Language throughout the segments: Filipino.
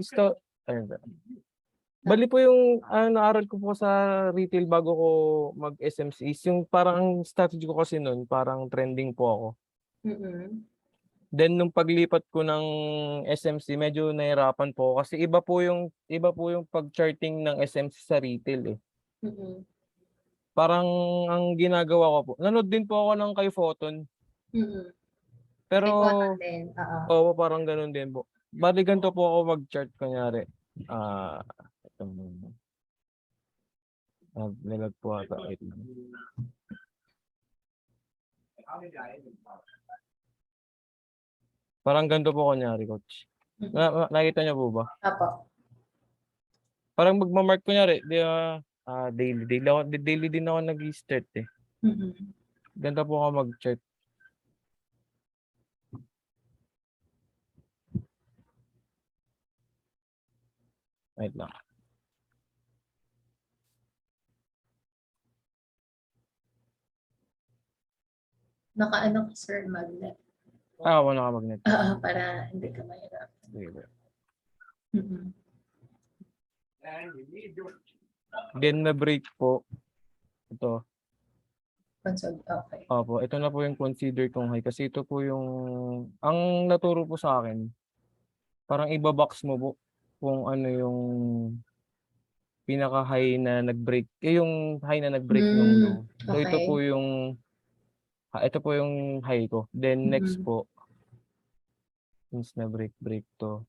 Sto ayun ba. Bale po yung, naaral ko po sa retail bago ko mag-SMC is yung parang ang strategy ko kasi nun parang trending po ako. Mm. Then nung paglipat ko ng SMC medyo nahirapan po ako kasi iba po yung pag-charting ng SMC sa retail, eh. Mm. Parang ang ginagawa ko po nanood din po ako ng kay Photon, Mm. pero May cotton din, oo. oo, parang gano'n din po. Bale ganito po ako mag-chart kunyari, ito muna, naglag po ata, wait lang. Parang ganito po kunyari coach, nakita niyo po ba? Opo. Parang magma-mark kunyari daily din ako nag-i-start, eh. Mm. Ganito po ako mag-chart. Wait lang. Naka-ano ka sir, magnet. Ako naka-magnet. Oo, para hindi ka mahirap. Sige. Mm. Then na-break po, ito. Console, okay. Opo, ito na po yung consider kong high kasi ito po yung ang naturo po sa akin, parang iba-box mo po kung ano yung pinaka-high na nag-break, yung high na nag-break nung low. So Okay. ito po yung high ko. Then next Mm. po, since na-break to.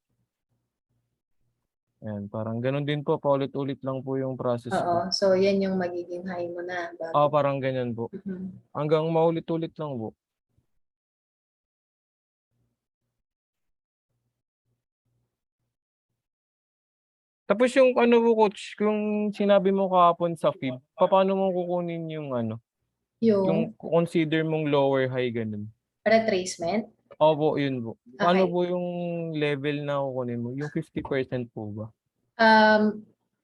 Ayan, parang gano'n din po, paulit-ulit lang po yung process ko. Oo, so yan yung magiging high mo na Oo, bago. parang ganyan po. Mm. Hanggang maulit-ulit lang po. Tapos yung ano po coach, kung sinabi mo kahapon sa feed, papaano mo kukunin yung ano, yung Yung consider mong lower high ganun? retracement, Opo, yun po. Paano okay. po yung level na kukunin mo? Yung 50% po ba?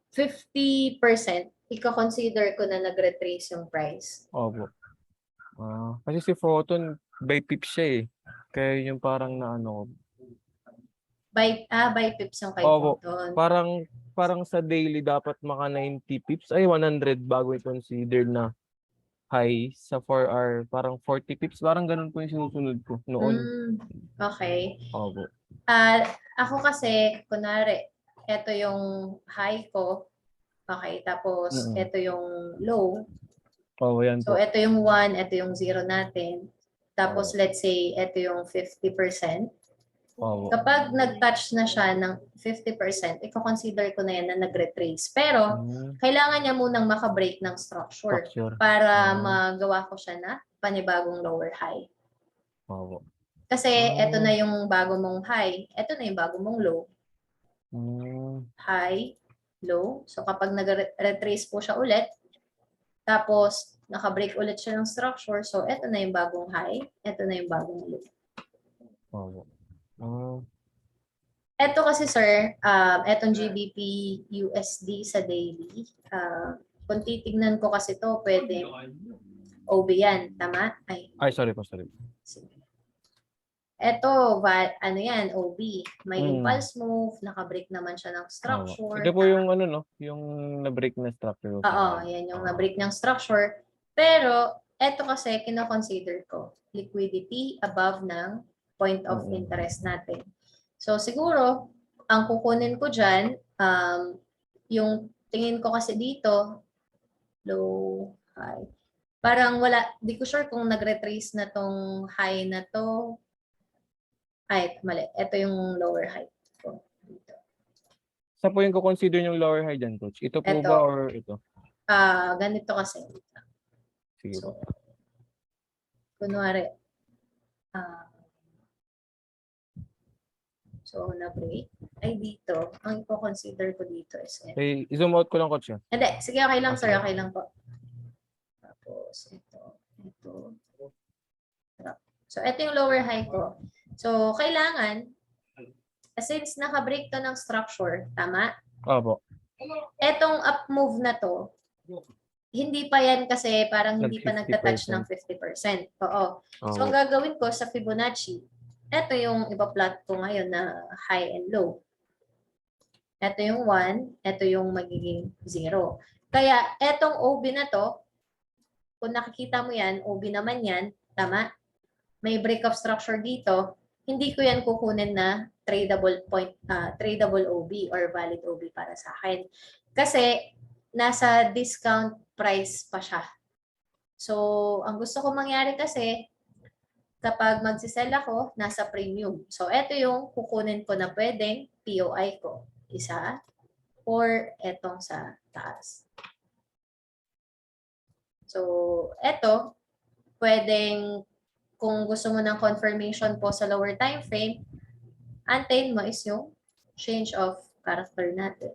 50%, iko-consider ko na nag-retrace yung price. Opo. Kasi si Photon, by pips siya eh. Kaya yun yung parang naano ko. By pips yung kay Opo. Photon. Parang sa daily dapat maka 90 pips, ay 100 bago i-consider na high sa 4 hour. Parang 40 pips, parang ganun po yung sinusunod ko noon. Okay. Opo. Ako kasi, kunwari, ito yung high ko. Okay, tapos Mm. ito yung low. Oo, yan So, po. ito yung 1, ito yung 0 natin. Tapos, Oo. let's say, ito yung 50%. Oo. Kapag nag-touch na siya ng 50%, i-consider ko na yan na nag-retrace. Pero, kailangan niya munang maka-break ng structure para magawa ko siya na panibagong lower high. Oo. Kasi, ito na yung bago mong high. Ito na yung bago mong low. High, low. So, kapag nag-retrace po siya ulit, tapos, naka-break ulit siya ng structure. So, ito na yung bagong high. Ito na yung bagong low. Oo. Ito kasi, sir, etong GBP USD sa daily, kung titignan ko kasi to pwede OB yan. Tama? Ay, sorry po. Ito, ano yan, OB. May impulse move, naka-break naman siya ng structure. Ito po yung ano, no? Yung na-break na structure. Oo, yan yung na-break ng structure. Pero, ito kasi, kino-consider ko, liquidity above ng point of interest natin. So, siguro, ang kukunin ko dyan, yung tingin ko kasi dito, low, high. Parang wala, di ko sure kung nag-retrace na tong high na to. Ay, mali. Ito yung lower high ko. Dito. Sa po yung consider yung lower high dyan, coach? Ito po ba or ito? Ganito kasi. Sige po. Kunwari, so, na-break. Ay, dito. Ang i-consider ko dito is Okay, i-zoom out ko lang, coach. Hindi. Sige, okay lang, sir. Okay lang po. Tapos, ito. So, ito yung lower high ko. So, kailangan, since naka-break to ng structure, tama? Opo. Etong up move na to, hindi pa yan kasi parang hindi pa nagta-touch ng 50%. Oo. So, ang gagawin ko sa Fibonacci, ito yung ipa-plot ko ngayon na high and low. Ito yung 1, ito yung magiging 0. Kaya etong OB na to, kung nakikita mo yan, OB naman yan, tama? May break of structure dito, hindi ko yan kukunin na tradable OB or valid OB para sa akin. Kasi nasa discount price pa siya. So, ang gusto ko mangyari kasi, kapag magsisell ako, nasa premium. So, ito yung kukunin ko na pwedeng POI ko. Isa, or etong sa taas. So, eto, pwedeng kung gusto mo ng confirmation po sa lower time frame, antayin mo is yung change of character natin.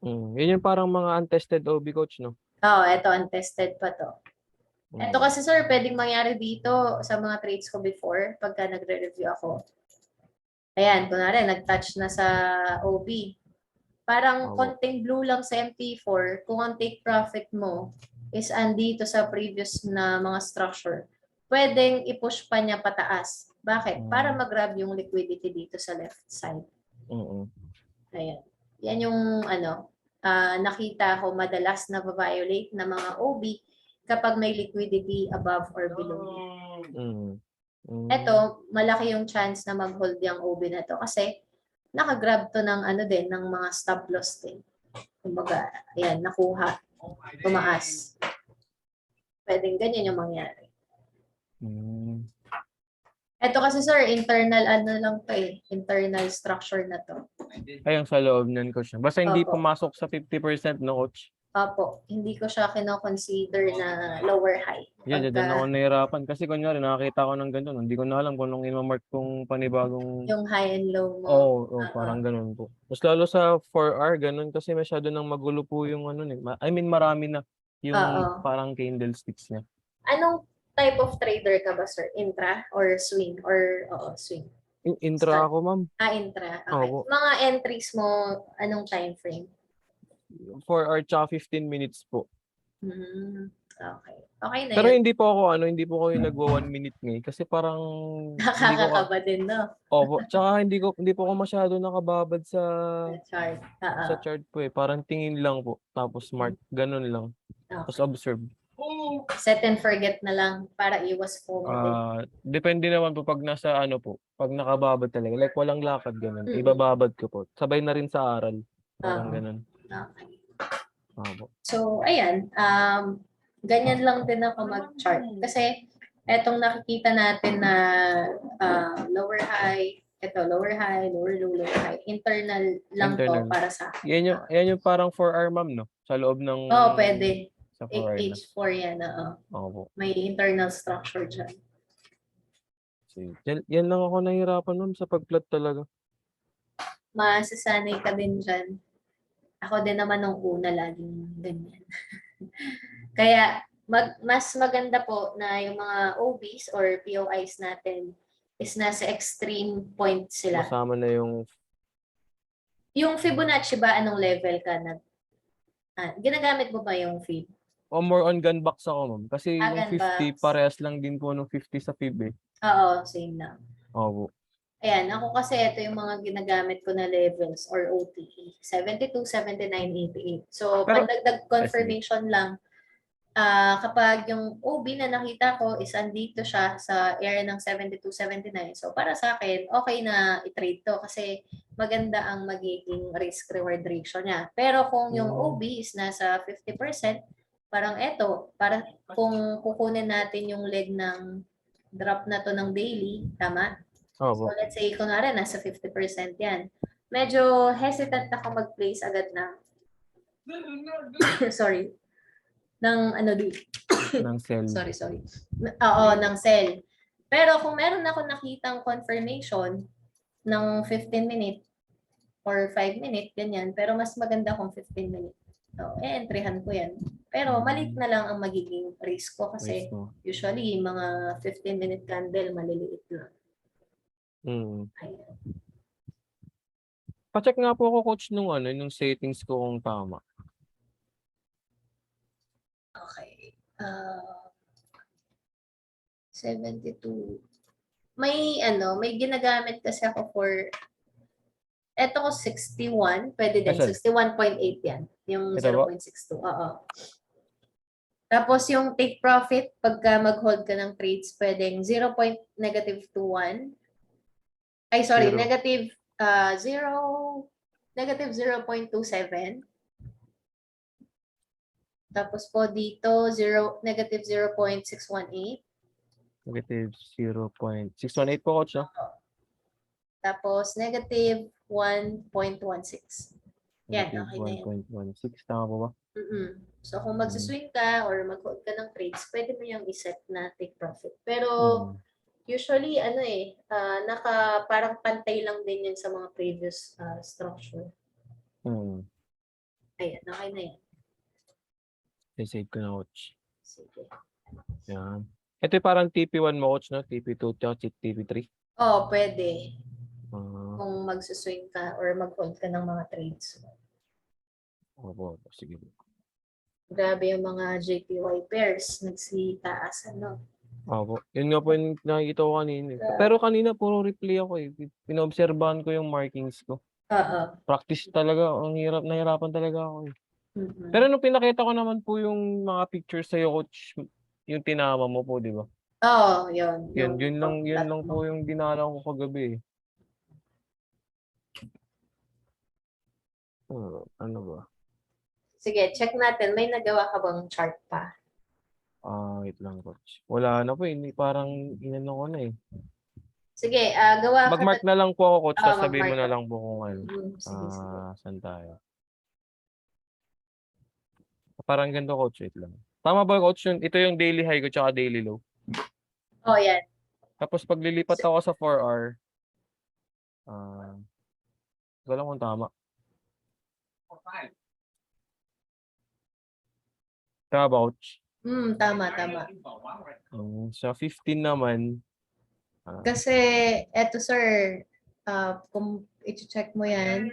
Yun yung parang mga untested OB coach, no? Oh, eto untested pa to. Eto Mm. kasi sir, pwedeng mangyari dito sa mga trades ko before pagka nagre-review ako. Ayan, kunwari, nag-touch na sa OB. Parang Opo. konting blue lang sa MT4, kung ang take profit mo is andito sa previous na mga structure, pwedeng i-push pa niya pataas. Bakit? Para mag-grab yung liquidity dito sa left side. Ayan. Yan yung nakita ko madalas na violate na mga OB kapag may liquidity above or below. Ito, malaki yung chance na mag-hold yung OB na to kasi nakagrab to ng ng mga stop loss din. Kumbaga, ayan, nakuha, tumaas. Pwedeng ganyan yung mangyari. Ito kasi sir, internal lang to internal structure na to. Ayun sa loob niyan coach. Basta hindi Opo. pumasok sa 50% no coach. Opo, hindi ko siya kino-consider na lower high. Yan, dyan ako nahirapan. Kasi kunyari, nakakita ko ng ganito. Hindi ko na alam kung anong ima-mark kong panibagong... Yung high and low mo. Oo, parang ganun po. Mas lalo sa 4R, ganun kasi masyado nang magulo po yung I mean, marami na yung parang candlesticks niya. Anong type of trader ka ba, sir? Intra or swing? Or, swing. Intra ako, ma'am. Intra. Okay. Opo. Mga entries mo, anong time frame? 4R tsaka 15 minutes po. Okay. Okay na Pero yun. hindi po ako hindi po ako yung nagwa 1 minute ngayon kasi parang Nakakakaba din, no? Opo, tsaka hindi po ako masyado nakababad sa Chart. sa chart po eh. Parang tingin lang po. Tapos mark, ganun lang. Tapos observe. Set and forget na lang para iwas FOMO din. Depende naman po pag nasa po, pag nakababad talaga. Like walang lakad ganun. Ibababad ko po. Sabay na rin sa aral. Parang ganun. Okay. Opo. So, ayan. Ganyan lang din ako mag-chart. Kasi, etong nakikita natin na lower high, lower high, lower low, lower high. Internal lang to para sa akin. Yan yung parang 4R ma'am, no? Sa loob ng... Oo, pwede. Sa 4R na. H4 yan, Opo. May internal structure dyan. Yan lang ako nahihirapan ma'am sa pag-plot talaga. Masasanay ka din dyan. Ako din naman nung una laging ganyan. Kaya mas maganda po na yung mga OBs or POIs natin is nasa extreme point sila. Kasama na yung... Yung Fibonacci ba, anong level ka na? Ginagamit mo ba yung Fib? O more on gun box ako ma'am. Kasi yung 50, Gun box. parehas lang din po nung 50 sa Fib eh. Oo, same lang. Opo. Ayan, ako kasi ito yung mga ginagamit ko na levels or OTE. 72, 79, 88. So, pandagdag confirmation lang. Kapag yung OB na nakita ko is andito siya sa area ng 72, 79. So, para sa akin, okay na i-trade to kasi maganda ang magiging risk-reward ratio niya. Pero kung yung OB is nasa 50%, parang eto, para kung kukunin natin yung leg ng drop na to ng daily, tama? So, let's say, kunwari, nasa 50% yan. Medyo hesitant ako mag-place agad ng sorry. Ng dito. Ng sell. sorry. Oo, ng sell. Pero kung meron ako nakitang confirmation ng 15 minute or 5 minute, ganyan. Pero mas maganda kung 15 minute. So, entryhan ko yan. Pero maliit na lang ang magiging risk ko kasi usually mga 15 minute candle maliliit lang. Pa-check nga po ako coach nung nung settings ko kung tama. Okay. 72. May may ginagamit kasi ako for Ito ko 61, pwede din. Asan? 61.8 yan. Yung Ito ba? 0.62. Oo. Tapos yung take profit, pagka mag-hold ka ng trades, pwedeng -21. Ay, sorry, Zero. negative 0.27. Tapos po dito, negative 0.618. Negative 0.618 po, coach, no? Tapos negative 1.16. Yan, Negative okay na yan. 1.16. Tama po ba? So kung magsuswing ka or mag-hold ka ng trades, pwede mo yung iset na take profit. Pero usually, parang pantay lang din yun sa mga previous structure. Ayan, okay na yan. I-save ko na, coach. Sige. Yan. Ito yung parang TP1 mo, coach, no? TP2, TP3. Oo, pwede. Ah, Kung magsuswing ka or mag-hold ka ng mga trades. opo, sige. Grabe yung mga JPY pairs. Nagsitaas, ano? Opo. Yun nga po yung nakikita ko kanina. Grabe. Pero kanina, puro replay ako eh. Pinoobserbahan ko yung markings ko. Oo. Practice talaga. Ang hirap, nahirapan talaga ako eh. Mhm. Pero nung pinakita ko naman po yung mga pictures sa'yo, coach, yung tinama mo po, di ba? Oo, yun. Yun lang pag-plot po mo. yung dinala ko kagabi eh. Ano ba? Sige, check natin. May nagawa ka bang chart pa? Wait lang, coach. Wala na po eh. Parang inano ko na eh. Sige, gawa ka Mag-mark na lang po ako, coach. Tapos sabihin mo mag-mark na ka. lang po kung ano. Sige, sige. Saan tayo? Parang ganito, coach. Wait lang. Tama ba, coach? Ito yung daily high ko tsaka daily low. Oh, yan. Tapos pag lilipat ako sa 4 hour, wala lang kung tama. Tama ba, coach? Tama. Sa 15 naman, Kasi, eto sir, kung i-check mo yan,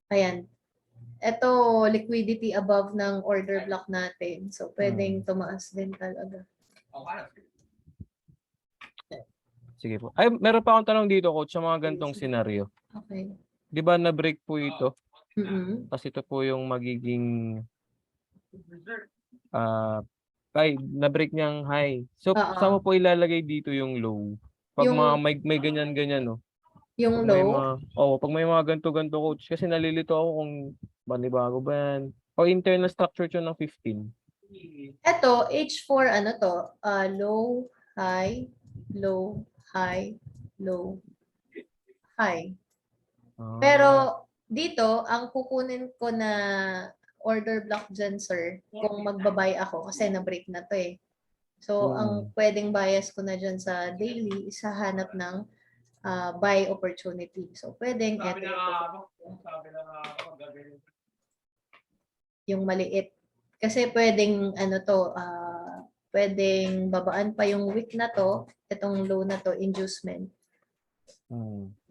ayan, eto liquidity above ng order block natin. So, pwedeng tumaas din talaga. sige po. Ay, meron pa akong tanong dito, coach, sa mga gantong senaryo. Okay. Di ba na-break po ito? Mm-mm. Kasi ito po yung magiging na-break niyang high. So, Oo. saan mo po ilalagay dito yung low? Pag Yung- mga may ganyan-ganyan, no? Yung Pag may low, pag may mga ganto-ganto, coach, kasi nalilito ako kung banibago ba yan. Pag internal structure yun ng 15. eto, H4, ano to, low, high, low, high, low, high. Pero dito, ang kukunin ko na order block dyan, sir, kung magbabay ako, kasi na-break na to eh. So, ang pwedeng bias ko na dyan sa daily, isahanap ng buy opportunity. So, pwedeng eto yung maliit. Kasi pwedeng, pwedeng babaan pa yung wick na to, itong low na to, inducement.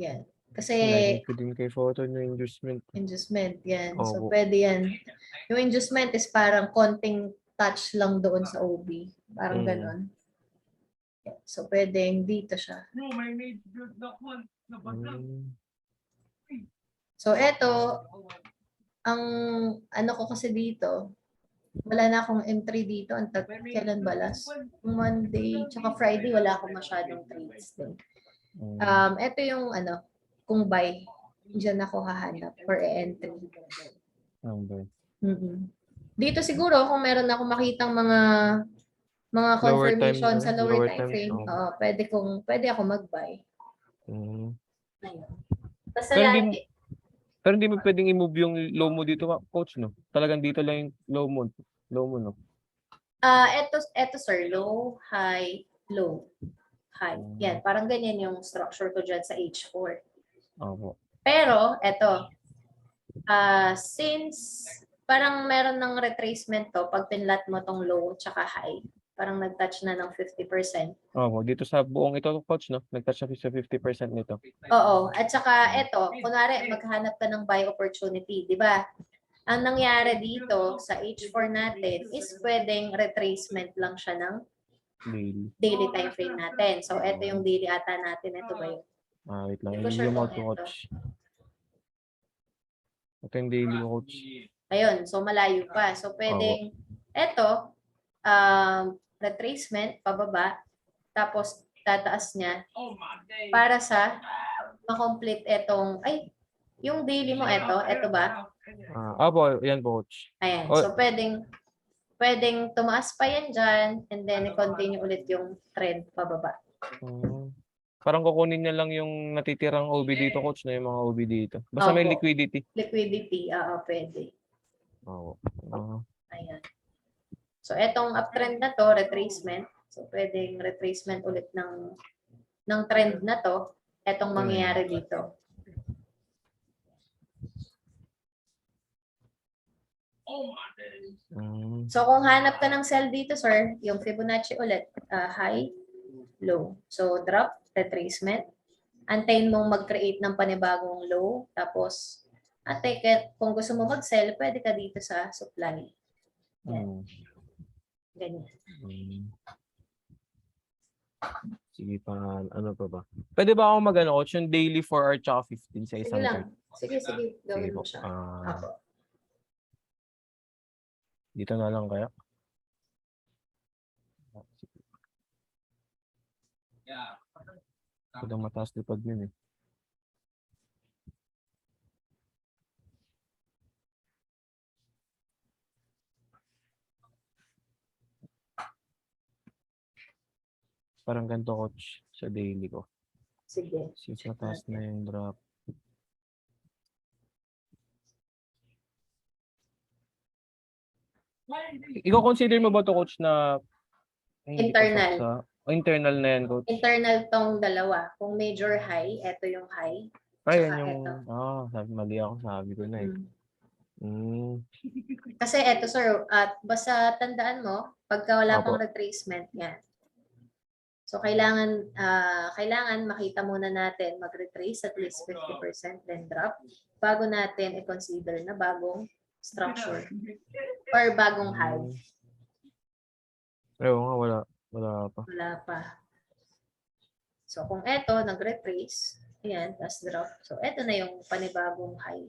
Yan. Kasi, Lagi ko din kay photo yung inducement. inducement, yan. So, Opo. pwede yan. Yung inducement is parang konting touch lang doon sa OB. Parang ganon. So, pwedeng dito siya. So, eto, ang ano ko kasi dito, wala na akong entry dito. Kailan ba last? Monday, tsaka Friday, wala akong masyadong trades din. Eto yung kung buy, dyan ako hahanap for entry. Dito siguro, kung meron ako makitang mga confirmation sa lower time frame, pwede ako mag-buy. Basta pero hindi mo pwedeng i-move yung low mo dito, coach, no? Talagang dito lang yung low mo, no? Eto sir, low, high, low, high. Yan, parang ganyan yung structure ko dyan sa H4. Opo. Pero, eto, since parang meron ng retracement to, pag pinlat mo tong low tsaka high, parang nag-touch na ng 50%. Opo, dito sa buong ito, coach, no? Nag-touch na sa 50% nito. Oo, at saka eto, kunwari maghanap ka ng buy opportunity, di ba? Ang nangyari dito sa H4 natin is pwedeng retracement lang siya ng daily time frame natin. So, eto yung daily ata natin. Ito ba yun? Wait lang. Hindi ko Yung sure remote kung ko, coach. Ito yung daily ko, coach. Ayun, so malayo pa. So pwedeng, eto, retracement, pababa, tapos tataas niya para sa ma-complete etong, yung daily mo eto ba? Po, yan po, coach. Ayan, Oh, so pwedeng tumaas pa yan dyan, and then i-continue ulit yung trend pababa. Parang kukunin niya lang yung natitirang OB dito, coach, na yung mga OB dito. Basta may Opo. liquidity. Liquidity, pwede. Oo. Ayan. So, etong uptrend na to, retracement. So, pwedeng retracement ulit ng trend na to. Etong mangyayari dito. So, kung hanap ka ng sell dito, sir, yung Fibonacci ulit, high, low. So, drop, retracement. Antayin mong mag-create ng panibagong low. Tapos, kung gusto mo mag-sell, pwede ka dito sa supply. Yan. Ganyan. Sige pa, ano pa ba? Pwede ba ako mag-ano, coach, yung daily 4 hour tsaka 15 sa Sige isang lang. chart? Sige. Gawin Sige mo po. siya. Dito na lang kaya? Ito mataas lipad yun eh. Parang ganito, coach, sa daily ko. Sige. Since mataas na yung drop. Ikaw consider mo ba to, coach, na hindi Internal. pasok sa internal na yan, coach? Internal tong dalawa. Kung major high, ito yung high. Yan Tsaka yung, ito. mali ako, sabi ko na eh. Kasi ito, sir, at basta tandaan mo, pagka wala Opo. pang retracement, yan. So, kailangan makita muna natin, mag-retrace at least 50%, then drop, bago natin i-consider na bagong structure or bagong high. Pero nga, wala pa. Wala pa. So, kung ito, nag-retrace, ayan, tapos drop. So, ito na yung panibagong high.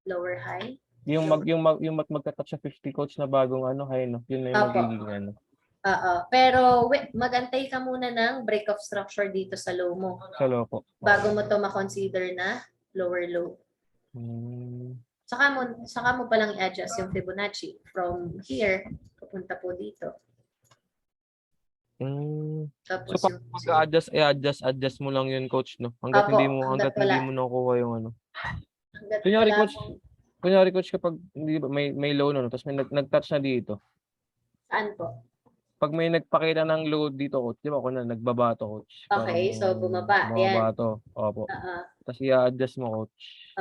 Lower high. Yung magka-touch sa 50, coach, na bagong high, no? Yun na yung magiging ano. Pero magantay ka muna ng break of structure dito sa low mo. Sa low po. Bago mo to ma-consider na lower low. Saka mo palang i-adjust yung Fibonacci from here papunta po dito. Tapos So pag adjust mo lang yun, coach, no? Hangga't hindi mo nakuha yung ano. Kunyari coach, kapag hindi ba may low no, tapos may nag-touch na dito. Saan po? Pag may nagpakita ng low dito, coach, di ba ako na nagbabato, coach. Okay, so bumaba. Ayan. Bumabato. Opo. Tapos i-adjust mo, coach.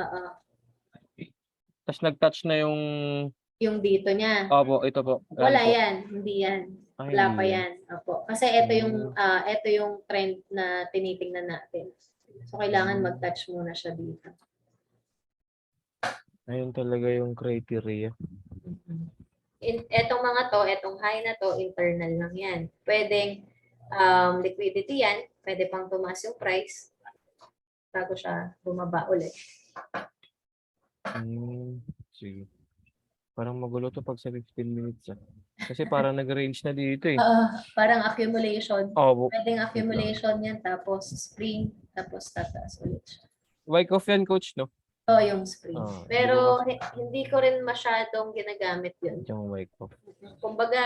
Tapos nag-touch na yung dito niya. Opo, ito po. Wala yan, hindi yan. Wala pa yan. Opo. Kasi ito yung trend na tinitingnan natin. So kailangan mag-touch muna siya dito. Ayun talaga yung criteria. Etong mga to, etong high na to, internal lang yan. Pwedeng liquidity yan, pwede pang tumaas yung price bago siya bumaba ulit. Sige. Parang magulo to pag sa 15 minutes. Kasi parang nag-range na dito eh. Parang accumulation. Oh, Pwedeng accumulation yan, tapos spring, tapos tataas ulit siya. Wyckoff yan, coach, no? Yung spring. Pero hindi ko rin masyadong ginagamit yun. Yung Wyckoff. Kumbaga,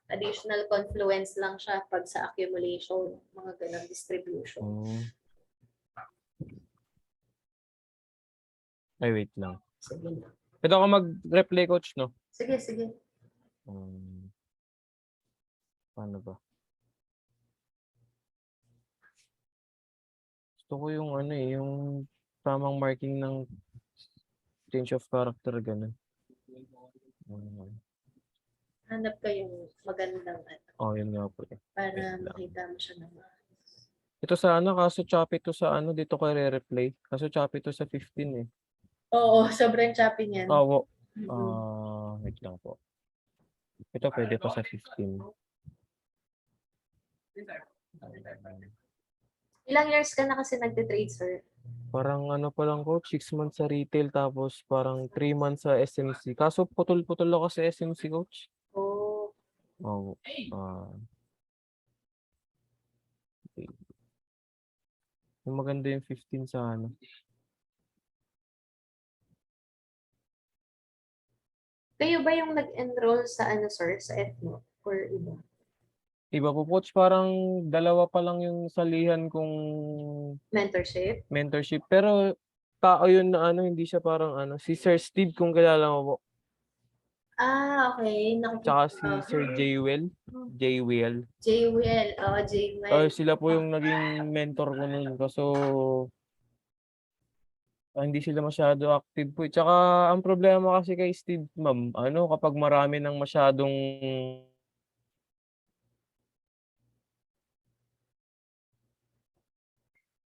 additional confluence lang siya pag sa accumulation, mga ganang distribution. Ay, wait lang. Sige lang. Pwede ako mag-replay, coach, no? Sige. Paano ba? Gusto ko yung yung tamang marking ng change of character, ganun. Hanap ka yung magandang yun nga po eh. para makita mo siya naman. Ito sa kaso choppy to sa dito ko re-replay. Kaso choppy to sa 15 eh. Oo, sobrang choppy niyan. Oo. Wait lang po. Ito pwede pa sa 15. Ilang years ka na kasi nagte-trade, sir? Parang ano pa lang coach, 6 months sa retail tapos parang 3 months sa SMC. Kaso putol-putol ako sa SMC coach. Oh, Oo. Okay. Yung maganda yung 15 sa ano. kayo ba yung nag-enroll sa ano, sir, sa FNO? Or iba? Iba po coach, parang dalawa pa lang yung salihan kong Mentorship? mentorship. Pero tao yun na ano, hindi siya parang ano. Si Sir Steve kung kilala mo po. Ah, okay. Tsaka Nakikita si ko. Sir Jaywell. Jaywell. J-Well. Oh, J-Well. Sila po yung naging mentor ko nun. Kaso hindi sila masyado active po. Tsaka ang problema kasi kay Steve, ma'am, ano, kapag marami ng masyadong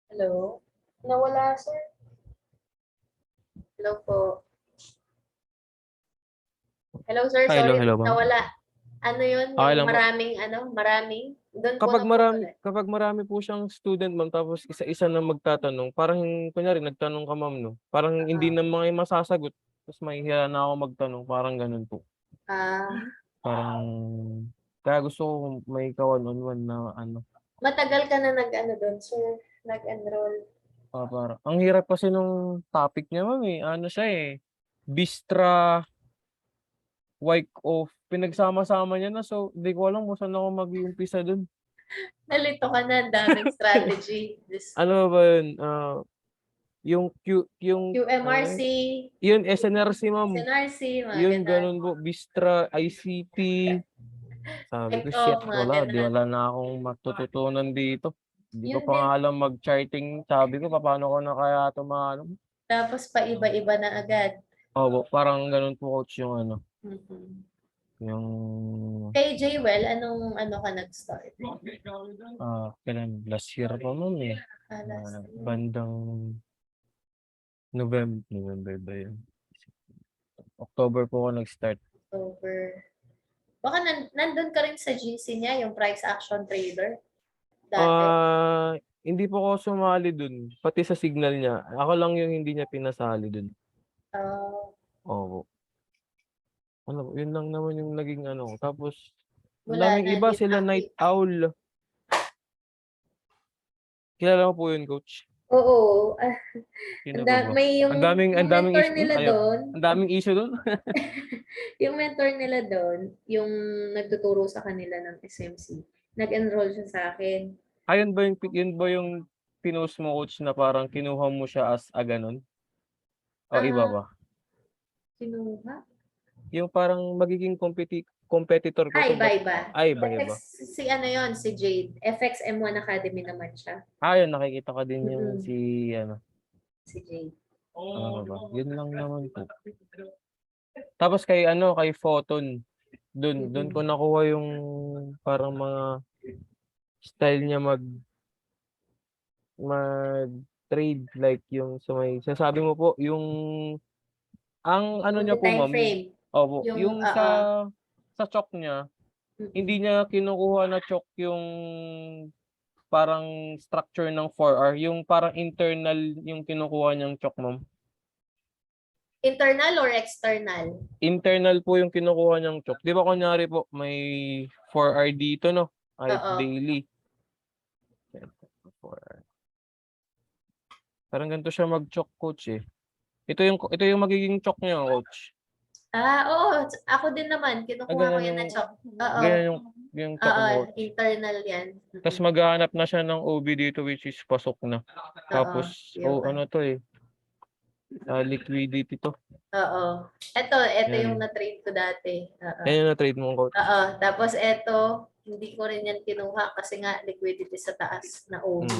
Hello? Nawala, sir? Hello po. Hello, sir. hello, Sorry, hello, ma'am. nawala. Ano yun? Okay Yung lang po. maraming? Doon po naputol eh. Kapag marami po siyang student, ma'am, tapos isa-isa na magtatanong, parang kunyari nagtanong ka, ma'am, no? Parang hindi na mga masasagot. Tapos mahihiya na ako magtanong, parang ganun po. Ah, Parang kaya gusto ko may ka-one-on-one na ano. matagal ka na nag-ano doon, sir? Nag-enroll. Parang ang hirap kasi nung topic niya, ma'am, eh. Ano siya eh. Bistra, Wyke of, pinagsama-sama niya na. So, di ko alam kung saan ako mag-uumpisa dun. Nalito ka na, ang daming strategy. This Ano ba yun? Yung ano QMRC, yun? Yun, SNRC, ma'am. SNRC, mga Yun, ganun. ganun po. Bistra, ICT. Sabi ko, shit, Check-off, mga wala. ganun. Wala na akong matututunan dito. Hindi ko Yun pa nga din. alam mag-charting. Sabi ko, paano ko na kaya ito maano? Tapos pa iba-iba na agad. Parang ganun po, coach, yung ano. Mhm. Yung, Kay Jewel, anong ano ka nag-start? kailan, last year pa, ma'am, eh. Last year, Bandang November ba yun? October po ako nag-start. October. Baka nandun ka rin sa GC niya, yung price action trader dati. Hindi po ako sumali dun, pati sa signal niya. Ako lang yung hindi niya pinasali dun. Uh, Oo. Ano, yun lang naman yung naging ano. Tapos, ang wala daming na, iba hindi na sila Night active. Owl. Kilala mo po yun, coach? Oo. Sino pa ba? May Ang yung daming mentor issue dun. nila Ayaw. doon, Ang daming issue dun. yung mentor nila doon, yung nagtuturo sa kanila ng SMC, nag-enroll siya sa akin. Yun ba yung pinost mo, coach, na parang kinuha mo siya as a ganun? O iba Ah, ba? kinuha? Yung parang magiging competitor ko to, Iba, but iba. iba. Si ano yon si Jade. FX M1 Academy naman siya. Yun, nakikita ko din yung Mm-mm, si ano, si Jade. ano ba? Yun lang naman po. Tapos kay Photon, dun ko Mm-mm. nakuha yung parang mga style niya mag-trade, like yung sasabi mo po yung ang ano niya po, Multi-time ma'am. frame. Opo, Yung, yung sa chalk niya, mm-mm. hindi niya kinukuha na chalk yung parang structure ng 4R, yung parang internal yung kinukuha niyang chalk, ma'am. Internal or external? Internal po yung kinukuha niyang chok. 'Di ba kunyari po may 4R dito, no? Kahit Oo. daily. 4R. Parang ganito siya mag-chok, coach, eh. Ito yung magiging chok niya, coach. Oo. Ako din naman. Kinukuha ko Ganyan yan yung na chok. Oo. ganyan yung chok Oo. mo, coach. Internal yan. Tapos Mm-mm. maghahanap na siya ng OB dito, which is pasok na. Oo. Tapos Yung, ano to, eh, liquidity to. oo. Ito yung Yan. na-trade ko dati. Oo. Yan yung na-trade mo, coach. Oo. Tapos hindi ko rin yan kinuha kasi nga liquidity sa taas na OB.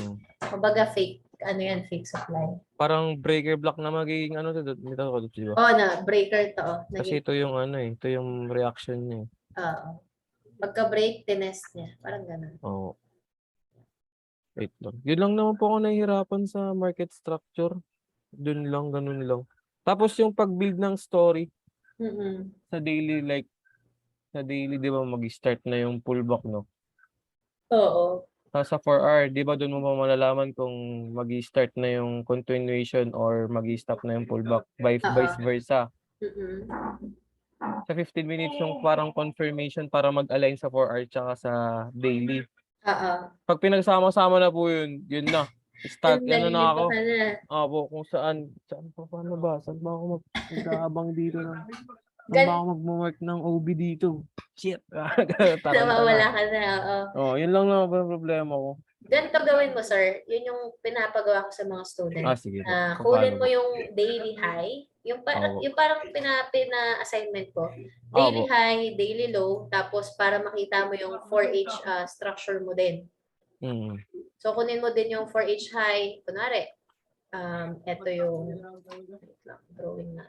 Kumbaga fake, ano yan, fake supply. Parang breaker block na magiging ano to, dito, coach, di ba? Breaker to. Kasi ito yung ano, eh, ito yung reaction niya, eh. Oo. Pagka-break, tinest niya. Parang ganun. Oo. Wait lang. Yun lang naman po ako nahihirapan sa market structure. Dun lang, ganun lang. Tapos yung pag-build ng story Mm-mm. sa daily, like, sa daily, di ba, mag-start na yung pullback, no? Oo. Sa 4R, di ba doon mo pa malalaman kung mag-i-start na yung continuation or mag-i-stop na yung pullback, vice Oo. versa. Mm-mm. Sa 15 minutes yung parang confirmation para mag-align sa 4R tsaka sa daily. Oo. Pag pinagsama-sama na po yun na. Start, Yung ano na nalilito ako. ka na. Opo, kung saan pa, paano ba? Saan ba ako mag-aabang dito ng, saan ba Gan ako mag-work ng OB dito? Shit! Tarantala. nawawala ka na, oo. Oh, yun lang naman po yung problema ko. Ganito gawin mo, sir. Yun yung pinapagawa ko sa mga student. Sige po. Kunin Paano mo po? yung daily high. Opo. Yung parang pina-assignment ko. Opo. Daily high, daily low, tapos para makita mo yung 4H structure mo din. Mm. So, kunin mo din yung 4H high. Kunwari, ito yung drawing na.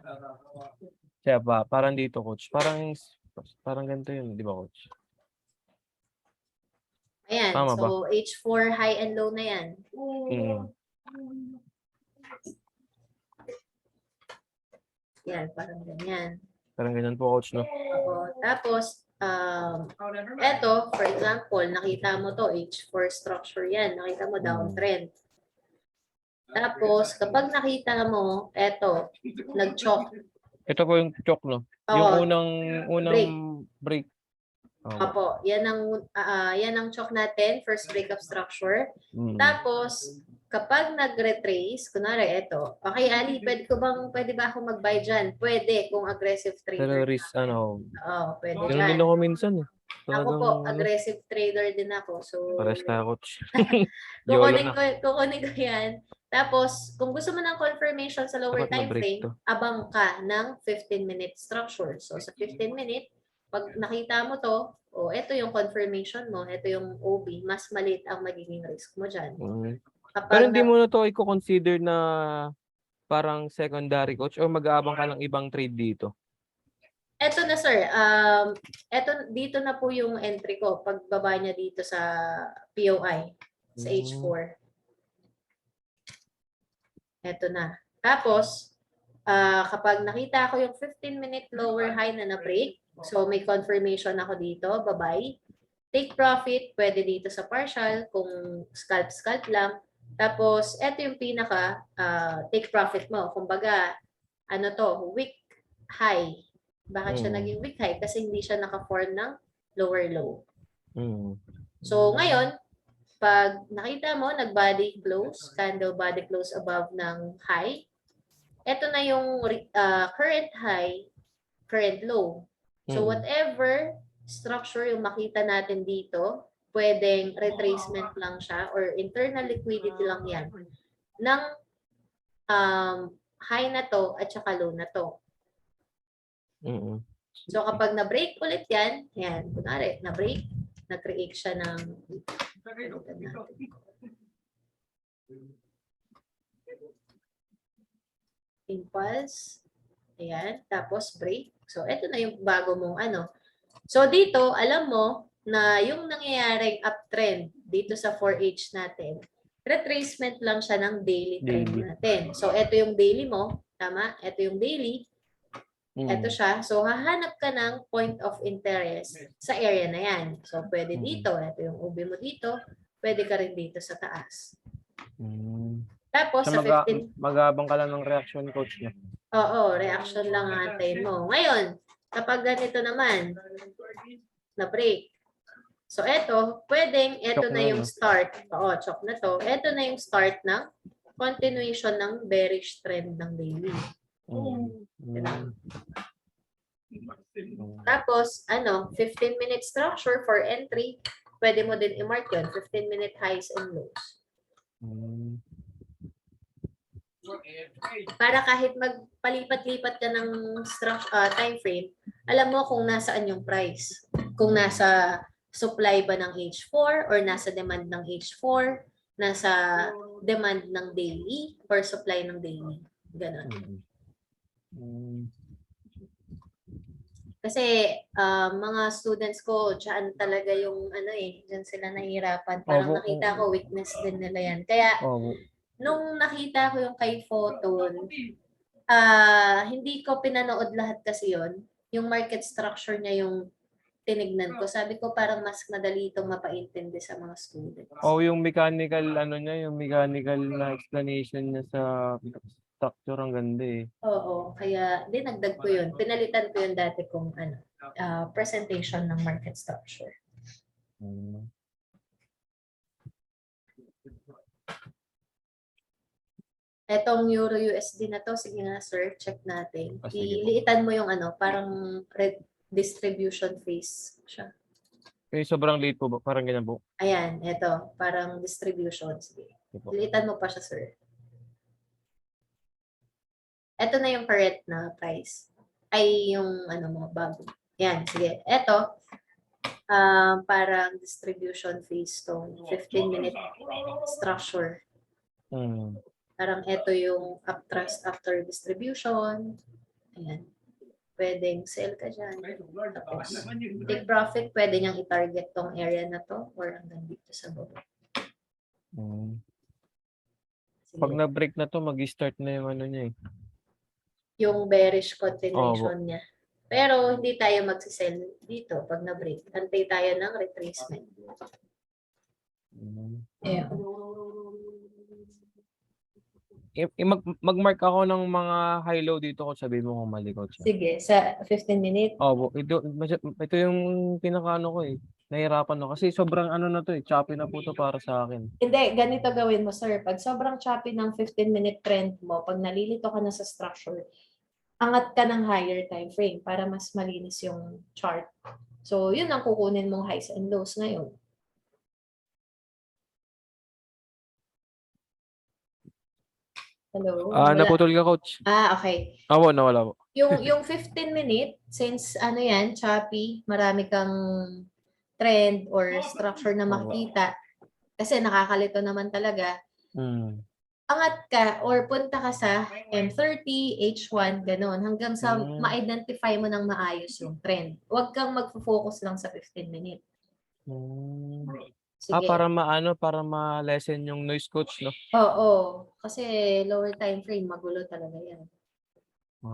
Kaya ba, parang dito, coach. Parang ganito yun, di ba, coach? Ayan. Tama ba? So, H4 high and low na yan. Mm. Yan, parang ganyan. Parang ganyan po, coach, no? Opo. Tapos, eto, for example, nakita mo to, H4 structure yan. Nakita mo downtrend. Tapos, kapag nakita mo, eto, nag-chalk. Ito po yung chok, no? Yung unang break. Opo, yan ang chalk natin, first breakup structure. Tapos, kapag nag-retrace, kunwari, eto, okay, Ali, pwede ba ako mag-buy dyan? Pwede, kung aggressive trader. Pero risk, Oo, pwede ganun dyan. din ako minsan, eh. Ako po, aggressive trader din ako. So, pares tayo, coach. kukunin ko yan. Tapos, kung gusto mo ng confirmation sa lower Dapat time ma-break frame, to. abang ka ng 15-minute structure. So, sa 15-minute, pag nakita mo to, ito yung confirmation mo, ito yung OB, mas maliit ang magiging risk mo dyan. Pero hindi mo na to i-consider na parang secondary, coach, o mag-aabang ka ng ibang trade dito? Eto na, sir. Dito na po yung entry ko. Pagbaba niya dito sa POI, sa H4. Eto na. Tapos, kapag nakita ko yung 15-minute lower high na na-break, so may confirmation ako dito, bye-bye. Take profit, pwede dito sa partial, kung scalp lang. Tapos, eto yung pinaka take profit mo. Kumbaga, week high. Bakit siya naging week high? Kasi hindi siya naka-form ng lower low. So, ngayon, pag nakita mo, nag-body close, candle body close above ng high, ito na yung current high, current low. So, whatever structure yung makita natin dito, pwedeng retracement lang siya or internal liquidity lang yan ng high na to at saka low na to. So, kapag na-break ulit yan, kunwari, na-break, na-create siya ng impulse. Ayan. Tapos break. So, ito na yung bago mong So, dito, alam mo na yung nangyayaring uptrend dito sa 4H natin, retracement lang siya ng daily trend natin. So, ito yung daily mo. Tama? Ito yung daily. Ito siya. So, hahanap ka ng point of interest sa area na yan. So, pwede dito. Ito yung UB mo dito. Pwede ka rin dito sa taas. Tapos, so, sa 15... mag-aabang ka lang ng reaction, coach niya. Oo, reaction lang ang antayin mo. Ngayon, kapag ganito naman, na-break. So, ito na yung start. Oo, chok na to. Ito na yung start ng continuation ng bearish trend ng daily. Tapos, 15-minute structure for entry. Pwede mo din i-mark yun. 15-minute highs and lows. Para kahit magpalipat-lipat ka ng time frame, alam mo kung nasaan yung price. Kung nasa supply ba ng H4 or nasa demand ng H4, nasa demand ng daily or supply ng daily. Ganon. Kasi mga students ko, dyan talaga yung dyan sila nahihirapan. Parang nakita ko weakness din nila yan. Kaya nung nakita ko yung kay Photon, hindi ko pinanood lahat kasi yon. Yung market structure niya yung tinignan ko. Sabi ko parang mas madali itong mapaintindi sa mga students. O yung mechanical, ano niya, yung mechanical na explanation niya sa structure, ang ganda eh. Oo, kaya dinagdag ko yun. Pinalitan ko yun dati kung presentation ng market structure. Hmm. Etong Euro USD na to, sige nga sir, check natin. Sige po. Iliitan mo yung parang red distribution phase siya. Sobrang late po ba? Parang ganyan po. Ayan, eto, parang distribution. Sige. Sige po. Iliitan mo pa siya sir. Eto na yung correct na price. Ay, yung mo, bago. Yan, sige. Eto, parang distribution phase tong 15-minute structure. Hmm. Parang ito yung upthrust after distribution. Ayan. Pwedeng sell ka dyan. Tapos, take profit, pwede niyang i-target tong area na to or hanggang dito sa baba. Hmm. Sige. Pag na-break na to, mag-start na yung ano niya eh. Yung bearish continuation niya. Pero hindi tayo magsisell dito pag na-break. Antay tayo ng retracement. Ayan. Mag-mark ako ng mga high-low dito kung sabihin mo kung mali, coach. Sige, sa 15-minute. Ito yung pinakaano ko eh. Nahirapan ako kasi sobrang ano na to eh. Choppy na po to para sa akin. Hindi, ganito gawin mo, sir. Pag sobrang choppy ng 15-minute trend mo, pag nalilito ka na sa structure, angat ka ng higher time frame para mas malinis yung chart. So, yun ang kukunin mong highs and lows ngayon. Hello? Naputol ka, coach. Okay. Nawala po. Yung 15-minute, since yan, choppy, marami kang trend or structure na makikita, kasi nakakalito naman talaga, angat ka or punta ka sa M30, H1, gano'n, hanggang sa ma-identify mo ng maayos yung trend. Huwag kang mag-focus lang sa 15-minute. Sige. Para ma-lessen yung noise, coach, no? Oo. Kasi lower time frame, magulo talaga yan.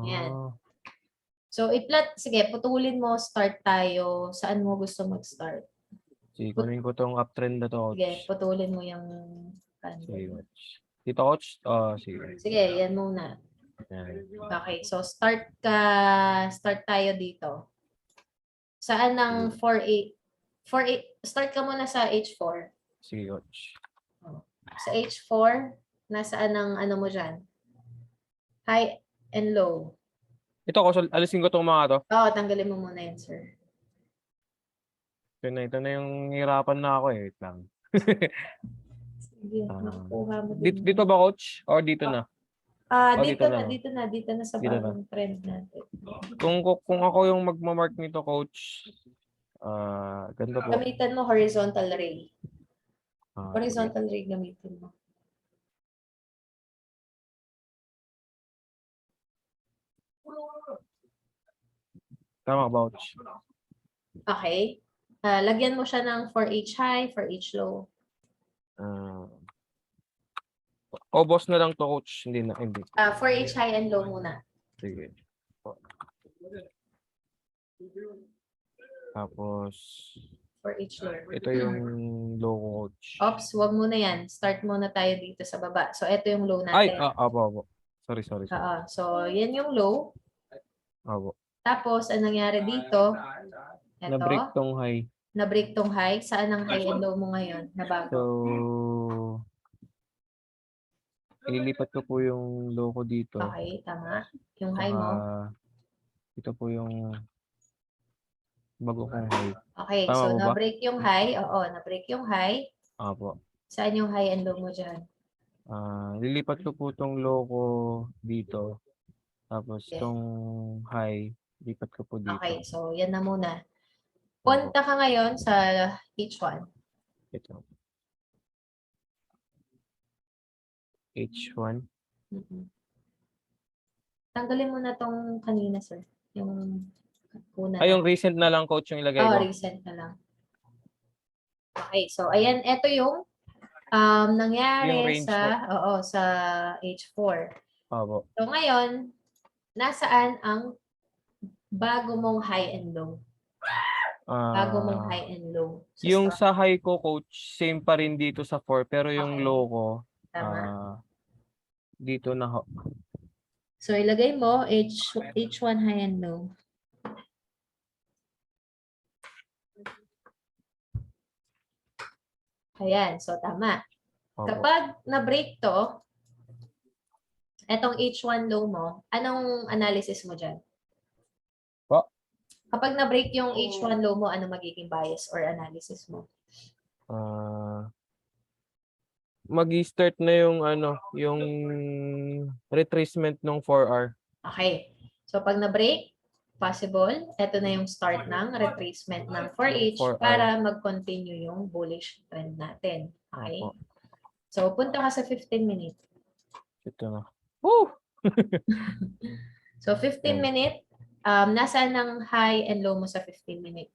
Yan. So, sige, putulin mo, start tayo. Saan mo gusto mag-start? Sige, kunin ko tong uptrend na to, coach. Sige, putulin mo yung sige, coach. Dito, coach? Sige. Sige, yan muna. Okay, so start tayo dito. Saan ang 4-8? 4-8, start ka muna sa H4. Sige, coach. Sa H4, nasaan ang mo dyan? High and low. Ito, coach, alisin ko tong mga to. Oo, tanggalin mo muna yan, sir. Ito na yung hirapan na ako eh. Wait lang. Sige, makukuha mo din. Dito ba, coach? Or dito na? Dito na sa bagong trend natin. Kung ako yung magmamark nito, coach, ganda po. Gamitan mo horizontal ray. Horizontal ray gamitin mo. Tama ba, coach? Okay. Lagyan mo siya ng for each high, for each low. Boss na lang to, coach. Hindi. For each high and low muna. Sige. Tapos, for each low. Ito yung low, coach. Ops, wag muna yan. Start muna tayo dito sa baba. So, ito yung low natin. Apo. Sorry. So, yan yung low. Apo. Tapos, ang nangyari dito, ito. Na-break tong high. Na-break tong high. Saan ang high and low mo ngayon? Nabago. So, ililipat ko po yung low ko dito. Okay, tama. Yung high mo. Ito po yung bago kong high. Okay, tama so ba? na-break yung high. Oo, na-break yung high. Apo. Saan yung high and low mo dyan? Lilipat ko po tong low ko dito. Tapos tong high, lipat ko po dito. Okay, so yan na muna. Punta ka ngayon sa H1. Ito. H1. Tanggalin mo na tong kanina, sir. Yung una. Yung recent na lang, coach, yung ilagay ko. Recent na lang. Okay, so ayan, ito yung nangyari yung sa H4. Opo. So ngayon, nasaan ang bago mong high and low? bago mong Ah, high and low sa yung stock. sa high ko, coach, same pa rin dito sa 4, pero yung Okay, low ko, tama. dito na ho. So, ilagay mo H1 high and low. Ayan, so tama. Opo. Kapag na-break to, etong H1 low mo, anong analysis mo dyan? Po? Kapag na-break yung H1 low mo, ano magiging bias or analysis mo? Mag-start na yung yung retracement ng 4R. Okay. So, pag na-break, possible, ito na yung start ng retracement ng 4H 4R. para mag-continue yung bullish trend natin. Okay? Opo. So, punta ka sa 15 minute. Ito na. Woo! So, 15 minute, nasaan ang high and low mo sa 15 minute?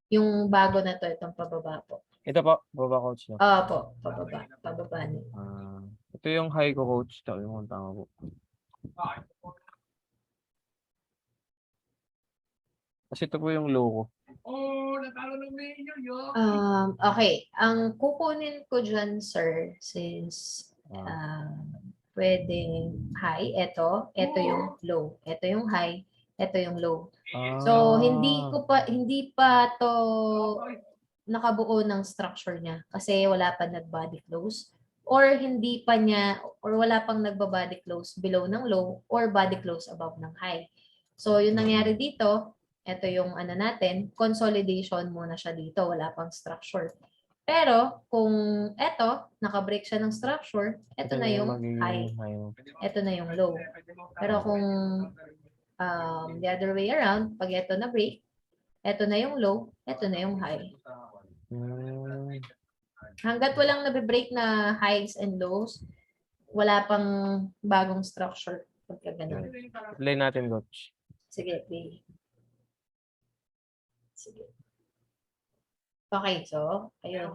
Yung bago na to, itong pababa po. Ito po, baba coach. No? Po, pababa. Pababa niyo. Ito yung high ko coach. Ito yung tama po. Kasi ito po yung low ko. Okay. Ang kukunin ko dyan, sir, since pwedeng high, ito yung low. Ito yung high, ito yung low. So, hindi pa to nakabuo ng structure niya kasi wala pa nag-body close or hindi pa niya or wala pang nagba-body close below ng low or body close above ng high. So, yung nangyari dito, ito yung natin, consolidation muna siya dito, wala pang structure. Pero kung ito, naka-break siya ng structure, ito na yung high. Ito na yung low. Pero kung the other way around, pag ito na break, ito na yung low, ito na yung high. Hanggat walang nabe-break na highs and lows, wala pang bagong structure. Pagka ganun. Play natin, coach. Sige, play. Sige. Okay, so, ayun.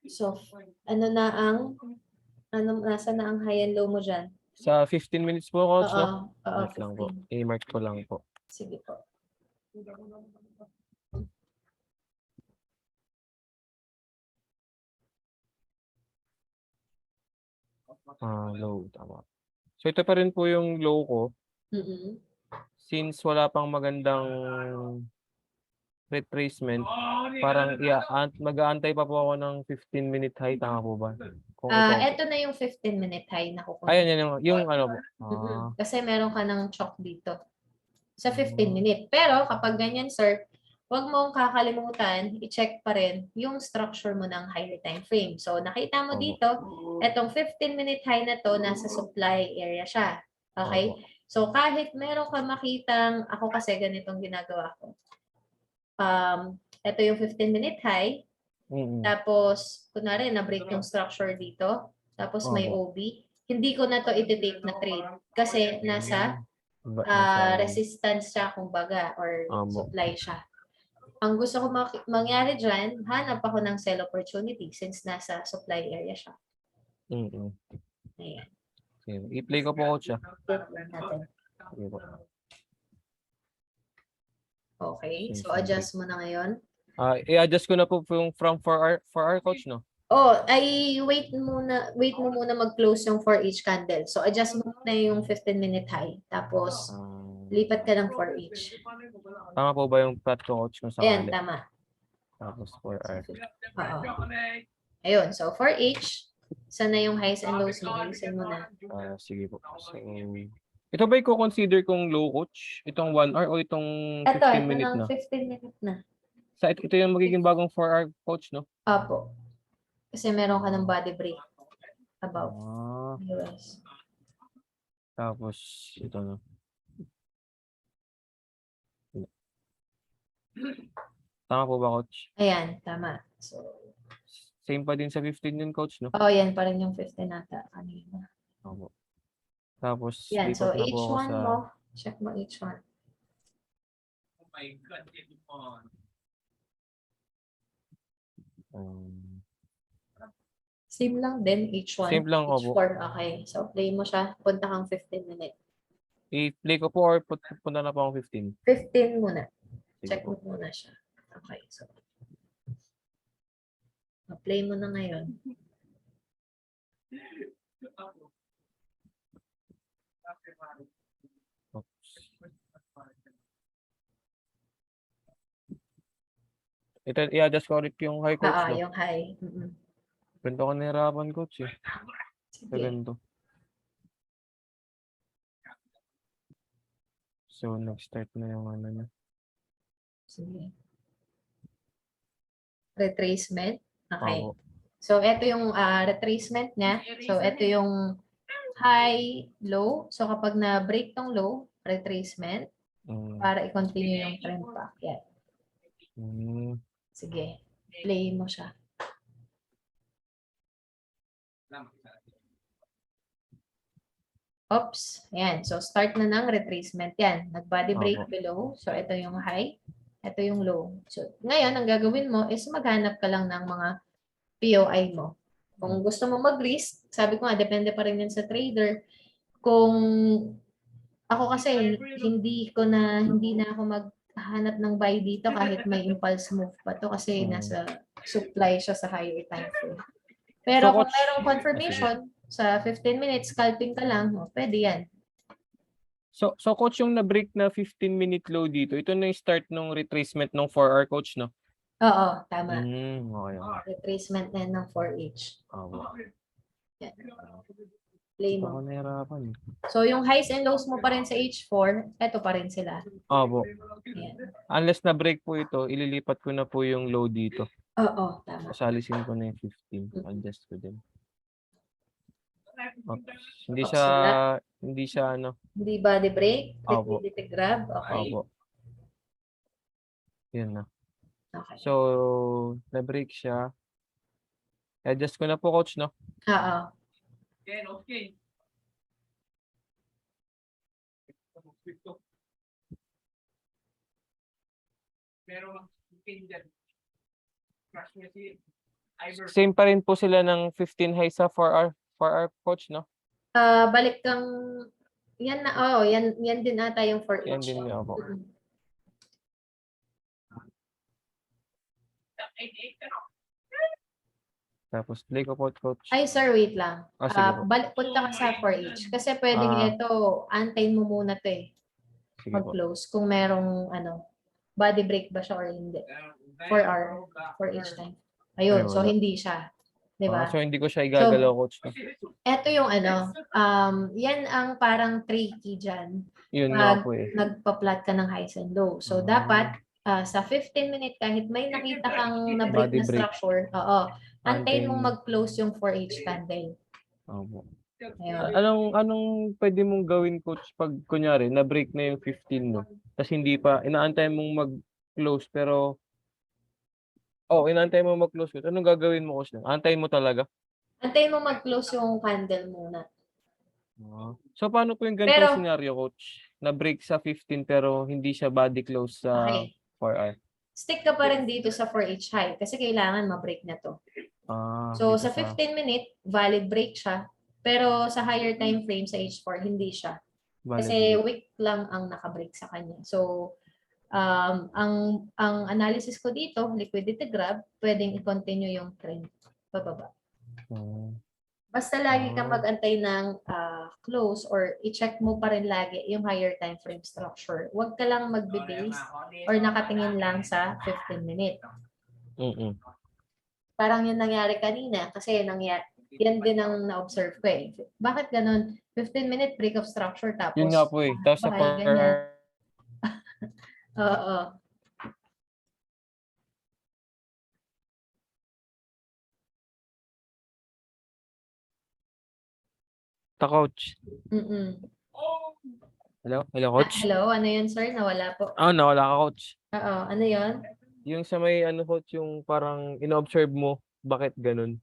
So, nasa na ang high and low mo dyan? Sa 15 minutes po, coach, no? Oo, Wait lang po. 15. I-mark ko lang po. Sige po. Low, tama. So, ito pa rin po yung low ko. Since wala pang magandang retracement, parang mag-aantay pa po ako ng 15-minute high. Tama po ba? Ito na yung 15-minute high na kukunin. Ayan, yung ano po. Kasi meron ka ng chalk dito sa 15-minute. Pero kapag ganyan, sir, huwag mong kakalimutan, i-check pa rin yung structure mo ng higher time frame. So, nakita mo dito, etong 15-minute high na to, nasa supply area siya. Okay? So, kahit meron ka makitang, ako kasi ganitong ginagawa ko. Ito yung 15-minute high. Tapos, kunwari, na-break yung structure dito. Tapos, may OB. Hindi ko na to iti-take na trade. Kasi nasa resistance siya, kumbaga, or supply siya. Ang gusto ko mangyari dyan, hanap ako ng sell opportunity since nasa supply area siya. Ayan. I-play ko po, coach. Okay, so adjust mo na ngayon. I-adjust ko na po yung from 4R, coach, no? Wait mo muna mag-close yung 4H candle. So, adjust mo na yung 15-minute high. Tapos, lipat ka ng 4H. Tama po ba yung plot ko, coach, kung sakali? Ayan, tama. Tapos 4R. Oo. Ayun, so 4H. Sana yung highs and lows mo. Ayusin mo na. Sige po. So, ito ba i-consider kong low, coach? Itong 1R o itong 15-minute na? 15-minute na. Ito yung magiging bagong 4R, coach, no? Apo. Kasi meron ka ng body break above. US. Tapos, ito na. Tama po ba, coach? Ayan, tama. So, same pa din sa 15 yun, coach, no? yan pa rin yung 15 nata kanina. Opo. Tapos, yan, so na po ako H1 mo. Check mo H1. Oh my God, Same lang din, H1. Same lang, H4, okay. So, play mo siya. Punta kang 15 minute. I-play ko po or punta na po akong 15. 15 muna. Sige Check po. mo muna siya. Okay, so. Play mo na ngayon. Oops. Ito, i-adjust ko ulit yung high coach, no? Yung high. Mm-mm. Ganito ko nahirapan, coach, eh. Sa Sige. ganito. So, nag-start na yung ano niya. Sige. Retracement. Okay. Oo. So, ito yung retracement niya. So, ito yung high, low. So, kapag na-break tong low, retracement, para i-continue yung trend pa. Yan. Sige. Play mo siya. Oops. Ayan. So, start na ng retracement. Yan. Nag-body break Opo. below. So, ito yung high. Ito yung low. So, ngayon, ang gagawin mo is maghanap ka lang ng mga POI mo. Kung gusto mo mag-risk, sabi ko nga, depende pa rin yan sa trader. Kung ako kasi, hindi na ako maghanap ng buy dito kahit may impulse move pa to kasi nasa supply siya sa higher time frame. Pero So, kung coach, mayroong confirmation sa 15 minutes, scalping ka lang, pwede yan. So coach, yung na-break na 15-minute low dito, ito na yung start ng retracement ng 4-hour, coach, no? Oo, tama. Okay. Retracement na yan ng 4H. Opo. Yan. Play Ito ko mo. nahirapan. So, yung highs and lows mo pa rin sa H4, eto pa rin sila. Opo. Yan. Unless na-break po ito, ililipat ko na po yung low dito. Oo, tama. Salisin ko na yung 15. Adjust ko din. Oops. Hindi siya ano. Hindi body break, Opo. liquidity grab, okay. Opo. Yun na. Okay. So, na-break siya. Adjust ko na po, coach, no? Oo. Okay. Pero Kindle. Crush niya si Ivor. Same pa rin po sila ng 15 high sa 4-hour, coach, no? Balik kang yan na yan din ata yung 4H. Yan din nga po. Tapos play ko po, coach. Ay, sir, wait lang. Sige po. Punta ka sa 4H. Kasi pwedeng ito, antayin mo muna to eh. Sige po. Mag-close. Kung merong, body break ba siya or hindi. 4 hour, 4H time. Ayun, so wala. hindi siya. Diba? So hindi ko siya igagalaw, coach, no? Ito yung yan ang parang tricky dyan. Yun nga po eh. Nagpa-plot ka ng highs and lows. So, dapat sa 15 minute, kahit may nakita kang na-break Body na break. structure, antayin mong mag-close yung 4H candle. Opo. Ayun. Anong pwede mong gawin, coach, pag kunyari na-break na yung 15, no? Tapos hindi pa, inaantay mong mag-close pero inaantay mo mag-close. Anong gagawin mo, coach? Antayin mo talaga? Antayin mo mag-close yung candle muna. So paano po yung ganitong scenario, coach? Na-break sa 15 pero hindi siya body close sa 4R. Stick ka pa rin dito sa 4H high kasi kailangan ma-break na to. So sa 15 minute, valid break siya. Pero sa higher time frame sa H4, hindi siya. Kasi weak lang ang naka-break sa kanya. So ang analysis ko dito, liquidity grab, pwedeng i-continue yung trend pababa. Basta lagi kang mag-antay ng close or i-check mo pa rin lagi yung higher time frame structure. Huwag ka lang magbe-base or nakatingin lang sa 15 minute. Parang yung nangyari kanina kasi yan din ang na-observe ko eh. Bakit ganun? 15 minute break of structure tapos yun nga po eh. Tapos sa 4R. Oo. Coach. Hello, coach. Hello, ano yun, sir? Nawala po. Nawala ka, coach. Oo, ano yun? Yung sa may coach, yung parang ino-observe mo, bakit ganun?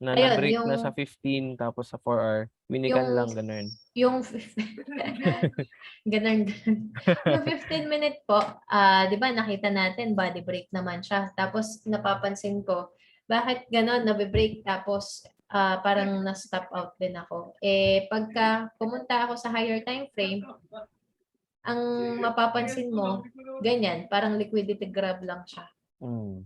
Na Ayun, na-break na sa 15 tapos sa 4R. Minikan lang ganun. Yung ganun. Yung 15 minute po, di ba nakita natin body break naman siya. Tapos napapansin ko, bakit ganun nabe-break tapos parang na-stop out din ako. Eh, pagka pumunta ako sa higher time frame, ang mapapansin mo, ganyan, parang liquidity grab lang siya. Mm.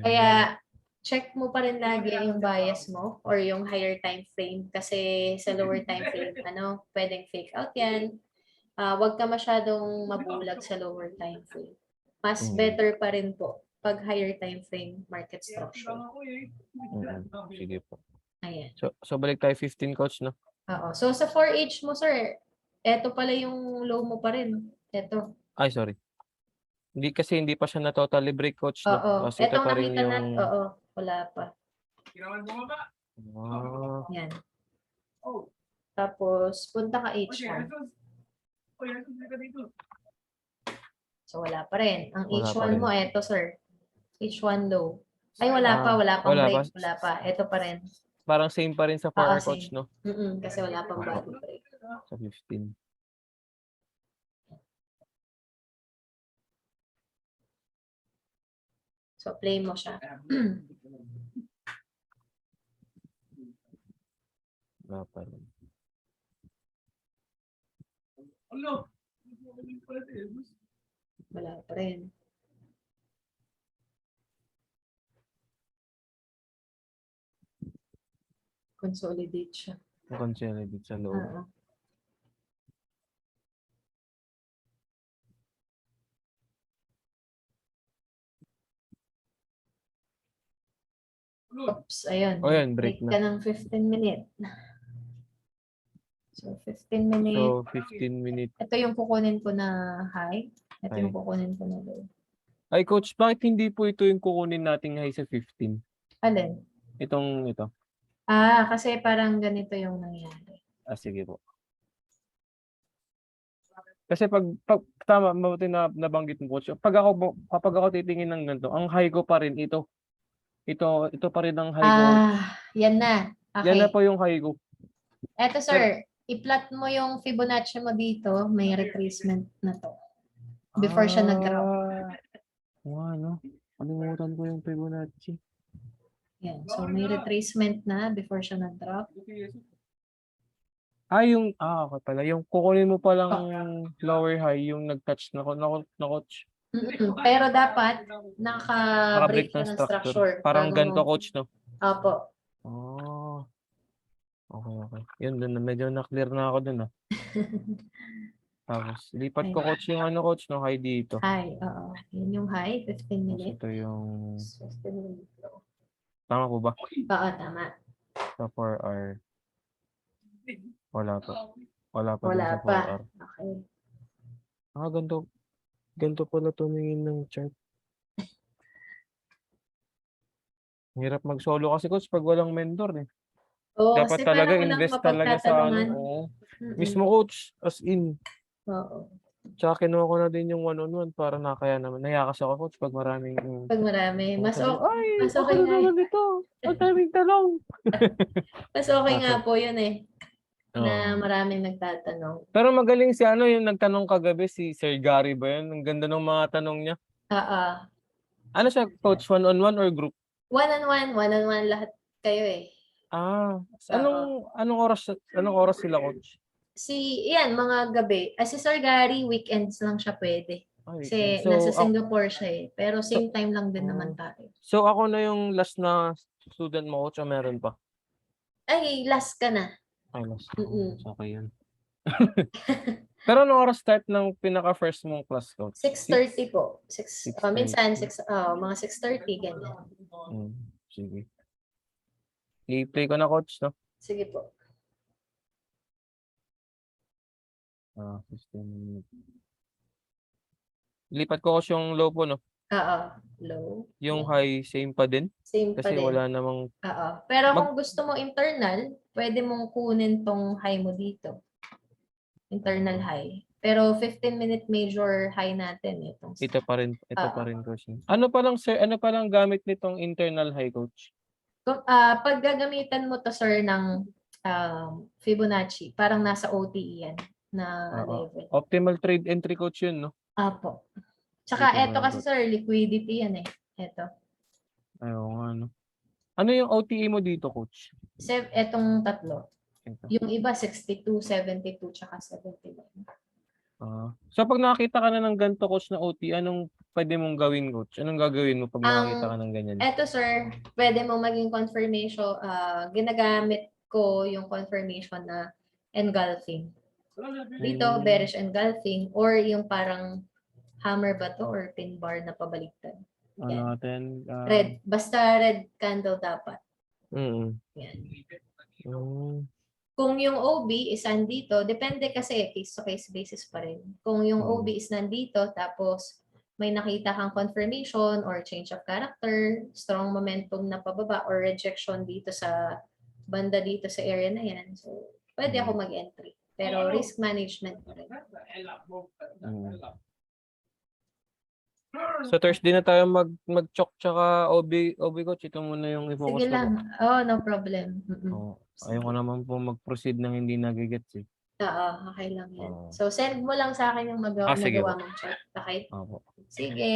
Kaya, check mo pa rin lagi yung bias mo or yung higher time frame kasi sa lower time frame, pwedeng fake out yan. Wag ka masyadong mabulag sa lower time frame. Mas better pa rin po pag higher time frame market structure. Sige po. Ayan. So balik tayo 15 coach, no? Oo. So sa 4H mo, sir, eto pala yung low mo pa rin. Eto. Ay, sorry. Hindi pa siya na totally break, coach, no? Oo. Kasi ito Etong pa rin nakita yung... natin, oo. Wala pa. Ah, Yan. Tapos, punta ka H1. So, wala pa rin. Ang Wala pa H1 rin. mo, eto, sir. H1 low. Ay, wala pa. Wala pang wala break. pa. Wala pa. Eto pa rin. Parang same pa rin sa 4 Oo, coach, same. no? Kasi wala pang body break. Sa 15. So, play mo siya. Wala pa rin. Wala pa rin. Consolidate siya. Consolidate sa loob. Oo. Oops, ayun. O yan, break Break ka na. ng 15 minute. So, 15 minute. So, 15 minutes. Ito yung kukunin ko na high. Ito yung High. kukunin ko na low. Ay, coach, bakit hindi po ito yung kukunin nating high sa 15? Alin? Ito. Kasi parang ganito yung nangyari. Sige po. Kasi pag tama, mabuti na nabanggit mo, coach. Kapag ako titingin ng ganito, ang high ko pa rin ito. Ito pa rin ang high ko. Yan na. Yan na Okay. po yung high ko. Eto, sir. I-plot mo yung Fibonacci mo dito. May retracement na to. Before siya nag-drop. Ano? Kalimutan ko yung Fibonacci. Yan. So, may retracement na before siya nag-drop. Okay pala. Yung kukunin mo palang lower high, yung nag-touch na coach. Pero dapat naka-break ka ng structure. Parang bago ganito, mo- coach, no? Opo. Okay. Yun, dun, medyo na-clear na ako dun, ah. Tapos, lipat ko, coach, yung coach, no? High dito. High, oo. Yun yung high, 15 Tapos minutes. ito yung... 15 minutes low. Tama po ba? Oo, tama. Sa 4R. Wala pa. Wala pa din Wala sa pa. 4R. Okay. Ganito pala tumingin ng chart. Hirap mag-solo kasi, coach, pag walang mentor, eh. Oo, Dapat kasi talaga parang walang invest talaga sa mapagtatanungan. Oo. Mismo, coach, as in. Oo. Tsaka kinuha ko na din yung one-on-one para nakaya naman. Naya kasi ako, coach, pag maraming... Pag marami, mas sabi, okay ako na nga. naman ito. Ang daming tanong. Mas okay nga Okay. po yun eh. Na Oo. maraming nagtatanong. Pero magaling si yung nagtanong kagabi, si Sir Gary ba yun? Ang ganda ng mga tanong niya. Oo. Ano siya, coach? One-on-one or group? One-on-one lahat kayo eh. Anong oras sila, coach? Mga gabi. Si Sir Gary, weekends lang siya pwede. Kasi nasa Singapore siya eh. Pero same time lang din naman tayo. So ako na yung last na student mo, coach, o meron pa? Ay, last ka na. Ay, last. Mm-mm. Okay yan. Pero anong oras start ng pinaka-first mong class, coach? 6:30 po. 6:30. Minsan, mga 6:30, ganyan. Sige. I-play ko na, coach, no? Sige po. 15 minutes. Lipat ko, coach, yung low po, no? Low. Yung high, same pa din? Same pa Kasi din. wala namang... Pero kung gusto mo internal, pwede mong kunin tong high mo dito. Internal high. Pero 15-minute major high natin. Ito pa rin, coach. Ano palang gamit nitong internal high, coach? Pag gagamitan mo to, sir, ng Fibonacci, parang nasa OTE yan na level. Optimal trade entry, coach, yun, no? Apo. Tsaka Dito eto kasi, sir, liquidity yan eh. Eto. Ayaw nga, no? Ano yung OTA mo dito, coach? Etong tatlo. Ito. Yung iba, 62, 72, tsaka 79. So pag nakakita ka na ng ganito, coach, na OT, anong pwede mong gawin, coach? Anong gagawin mo pag nakakita ka ng ganyan? Eto, sir, pwede mo maging confirmation. Ginagamit ko yung confirmation na engulfing. Dito, bearish engulfing, or yung parang hammer ba to or pin bar na pabaliktad. Ano natin? Red. Basta red candle dapat. Mm. Yan. Mm. Kung yung OB is nandito, depende kasi case-to-case basis pa rin. Kung yung OB is nandito, tapos may nakita kang confirmation or change of character, strong momentum na pababa or rejection dito sa banda dito sa area na yan. So, pwede ako mag-entry. Pero risk management pa rin. So Thursday na tayo mag-chok tsaka OB coach. Ito muna yung i-focus Sige ko. lang. Oh, no problem. Oh, ayaw ko naman po mag-proceed nang hindi nagigets eh. Oo, okay lang yan. Oo. So, send mo lang sa akin yung Sige nagawa po. mong chart. Okay? Opo. Sige.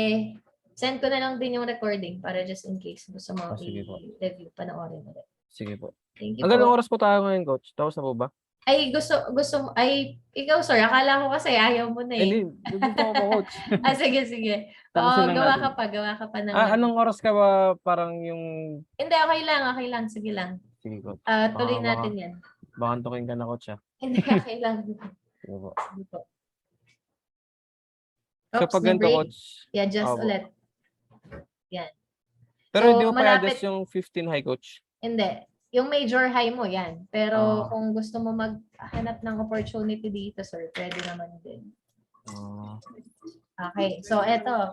Send ko na lang din yung recording para just in case gusto mo Sige po. i-review, panoorin ulit. Sige po. Thank you Hanggang po. oras po tayo ngayon, coach? Tapos na po ba? Ay, ikaw, sir, akala ko kasi ayaw mo na Hindi, eh. gusto ko po, coach. Sige. Tapusin Oo, lang gawa natin. ka pa ng Anong oras ka ba parang yung... Hindi, okay lang, sige lang. Sige, coach. Tuloy natin yan. Baka antukin ka na, coach, ah. Hindi, okay lang. Sige po. Sige po. So Oops, pag may ganito, break. coach. I-adjust Opo. ulit. Yan. Pero So, hindi mo pa malapit- i-adjust yung 15 high, coach. Hindi. Yung major high mo, yan. Pero Ah. kung gusto mo maghanap ng opportunity dito, sir, pwede naman din. Okay. So, eto.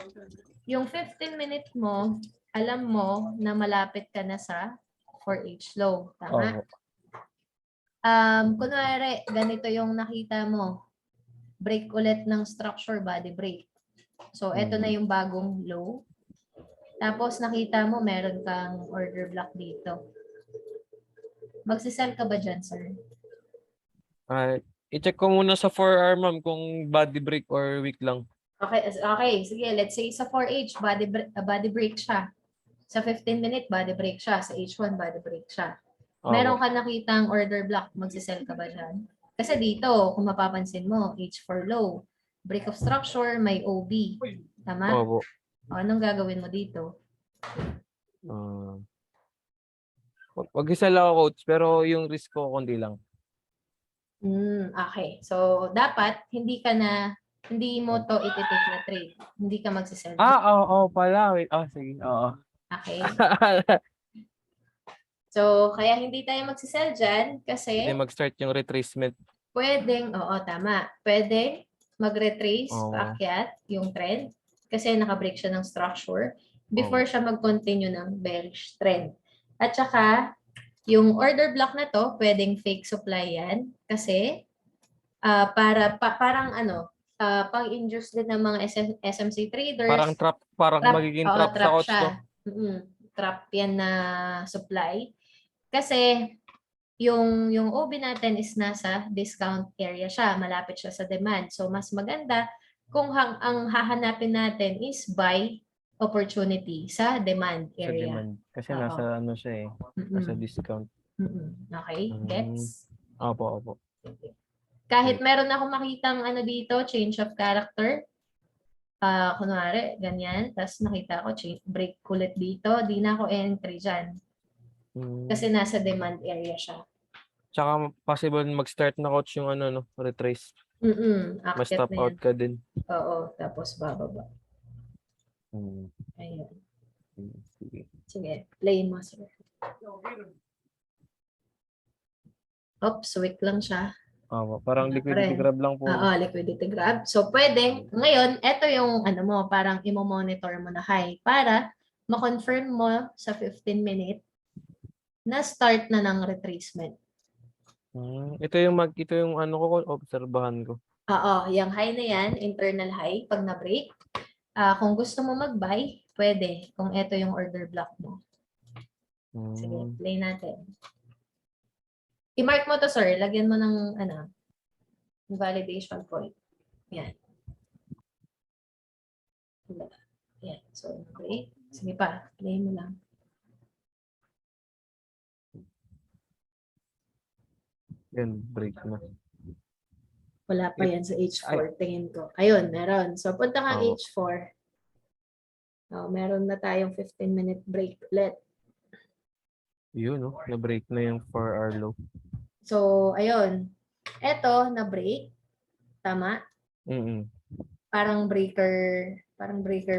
Yung 15-minute mo, alam mo na malapit ka na sa 4H low. Tama? Opo. Kunwari, ganito yung nakita mo. Break ulit ng structure, body break. So, eto na yung bagong low. Tapos, nakita mo, meron kang order block dito. Magsisell ka ba dyan, sir? I-check ko muna sa 4R, ma'am, kung body break or weak lang. Okay. Sige, let's say sa 4H, body break siya. Sa 15-minute, body break siya. Sa H1, body break siya. Meron ka nakitang order block, magsisell ka ba dyan? Kasi dito, kung mapapansin mo, H4 low. Break of structure, may OB. Tama? Opo. Anong gagawin mo dito? Mag-isa lang ako, coach, pero yung risk ko, kundi lang. Okay. So, dapat, hindi mo to iti-take na trade. Hindi ka magsisell. Oo pala. Wait. Sige. Oo. Okay. So, kaya hindi tayo magsisell dyan kasi Hindi mag-start yung retracement. oo, tama. Pwedeng mag-retrace, Oo. paakyat yung trend kasi nakabreak siya ng structure before siya mag-continue ng bearish trend. At saka, yung order block na to, pwedeng fake supply yan kasi parang pang-induce din ng mga SMC traders. Parang magiging trap sa coach to. Trap yan na supply. Kasi yung OB natin is nasa discount area siya, malapit siya sa demand. So mas maganda kung ang hahanapin natin is buy opportunity sa demand Sa area. demand. Kasi nasa ano siya eh. Nasa discount. Okay, gets? Opo. Kahit meron akong makitang dito, change of character. Kunwari, ganyan. Tapos nakita ko, break ulit dito. Di na ako entry dyan. Kasi nasa demand area siya. Tsaka possible mag-start na, coach, yung retrace. Mas Akyat stop na out yan. ka din. Oo, tapos bababa. Ayun. Sige, play mo, sir. Oops, weak lang siya. Parang liquidity grab lang po. Oo, liquidity grab. So, pwede. Ngayon, ito yung parang imo-monitor mo na high para ma-confirm mo sa 15-minute na start na ng retracement. Ito yung obserbahan ko. Oo, yung high na yan, internal high, pag na-break. Kung gusto mo mag-buy, pwede. Kung ito yung order block mo. Sige, play natin. I-mark mo to, sir. Lagyan mo ng validation point. Yan. Yan. So, okay. Sige pa. Play mo lang. Yan, break na. Wala pa yan sa H4, tingin ko. Ayun, meron. So, punta kang Oo. H4. Oh, meron na tayong 15-minute break ulit. Yun, no? Na-break na yung 4-hour low. So, ayun. Eto, na-break. Tama? Mm-mm. Parang breaker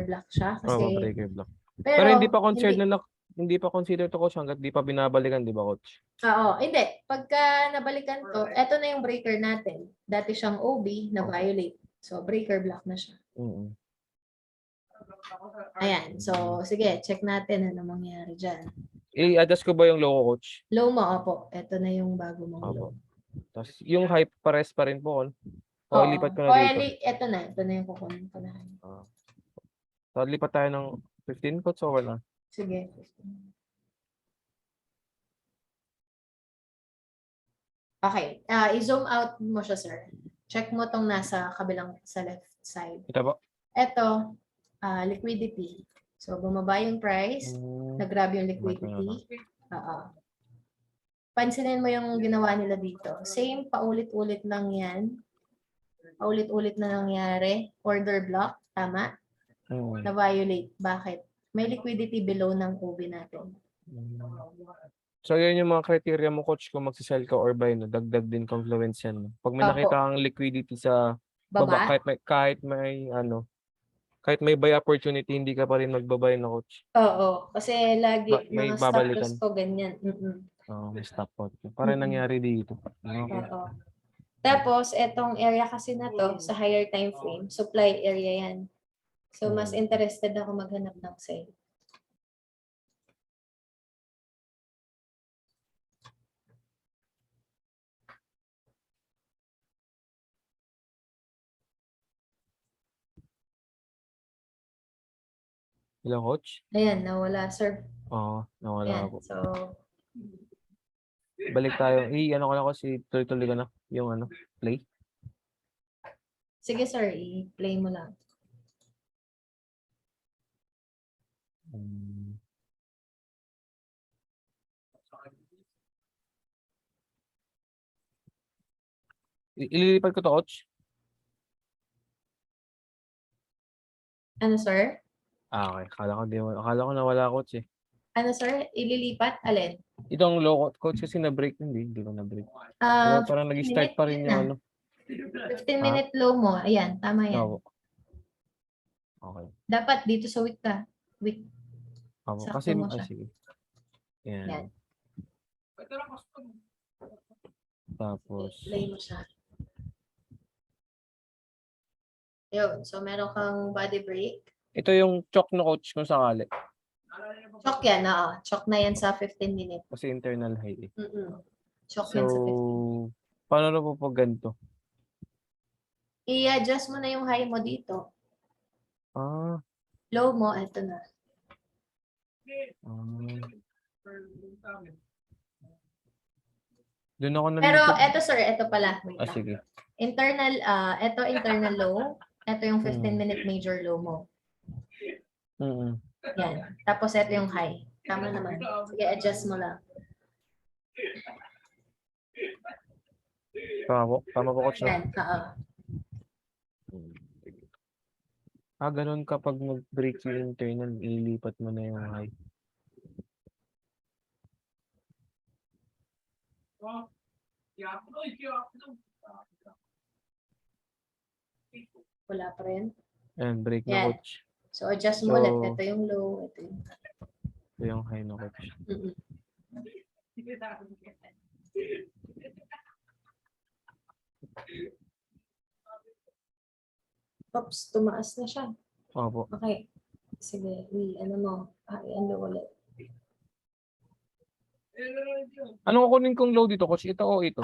block siya. Oo, Kasi, breaker block. pero, Pero hindi pa considered hindi pa considered to, coach, hanggat di pa binabalikan, di ba, coach? Oo, hindi. Pagka nabalikan to, eto na yung breaker natin. Dati siyang OB na violate. So, breaker block na siya. Mm-mm. Ayan. So, sige, check natin ano mangyari dyan. I-adjust ko ba yung low, coach? Low mo, opo. Eto na yung bago mong Opo. low. Tapos yung high pares pa rin po, o Oo. ilipat ko O, na dito. eto na. Ito na yung kukunin ko na. So, lipat tayo ng 15, coach, o wala? Sige. Okay. I-zoom out mo siya, sir. Check mo tong nasa kabilang sa left side. Ito ba? Ito, liquidity. So, bumaba yung price. Nag-grab yung liquidity. Oo. Pansinin mo yung ginawa nila dito. Same, paulit-ulit lang yan. Paulit-ulit na nangyari. Order block, tama? Na-violate. Bakit? May liquidity below ng OB natin. So, yun yung mga criteria mo, coach, kung magsisell ka or buy, no? Dagdag din confluence yan. No? Pag may Opo. nakita kang liquidity sa baba, Baba? kahit may buy opportunity, hindi ka pa rin magbabay na, coach. Oo. Kasi lagi, May mga stop babalikan. loss ko ganyan. May stop out. Parang nangyari dito. Okay. Oo. Tapos, etong area kasi na to, sa higher time frame, supply area yan. So, mas interested ako maghanap ng sale. Hello, coach? Ayan, nawala, sir. Oo, nawala Ayan, ako. so, Balik tayo. Ano ko na kasi tuloy-tuloy ko na yung play. sige sir, i-play mo lang. Ililipat ko to, coach. Ano, sir? Okay. Akala ko nawala, coach, eh. Ano, sir? Ililipat? Alin? Itong low, coach, kasi na-break. Hindi ko na-break. Parang 15 nag-start minute pa rin na. yung 15-minute low mo. Ayan, tama yan. Oo. Okay. Dapat dito sa week ka. Week. Opo. Sakto Kasi, mo siya. sige. Yan. Yan. Tapos, Play mo siya. Yun. So, meron kang body break. ito yung chalk na, coach, kung sakali. Chok yan, oo. Chok na yan sa 15 minute. Kasi internal high, eh. Chok So, yan sa 15. paano na po pag ganito? I-adjust mo na yung high mo dito. Low mo, eto na. Doon ako Pero nalito. eto sir, eto pala. Wait lang. Sige. Internal low. Eto yung 15-minute major low mo. Yan. Tapos eto yung high. Tama naman. Sige, adjust mo lang. Tama po, coach. Yan, oo. Ganun kapag mag-break yung internal, ilipat mo na yung high. Wala pa rin. Ayan, break na, Yan. coach. So, adjust mo ulit. Ito yung low. Ito yung high. Ito yung high na, coach. Oops, tumaas na siya. Opo. Okay. Sige, ano mo, i-ano ulit. Anong kukunin kong low dito, coach? Ito o ito?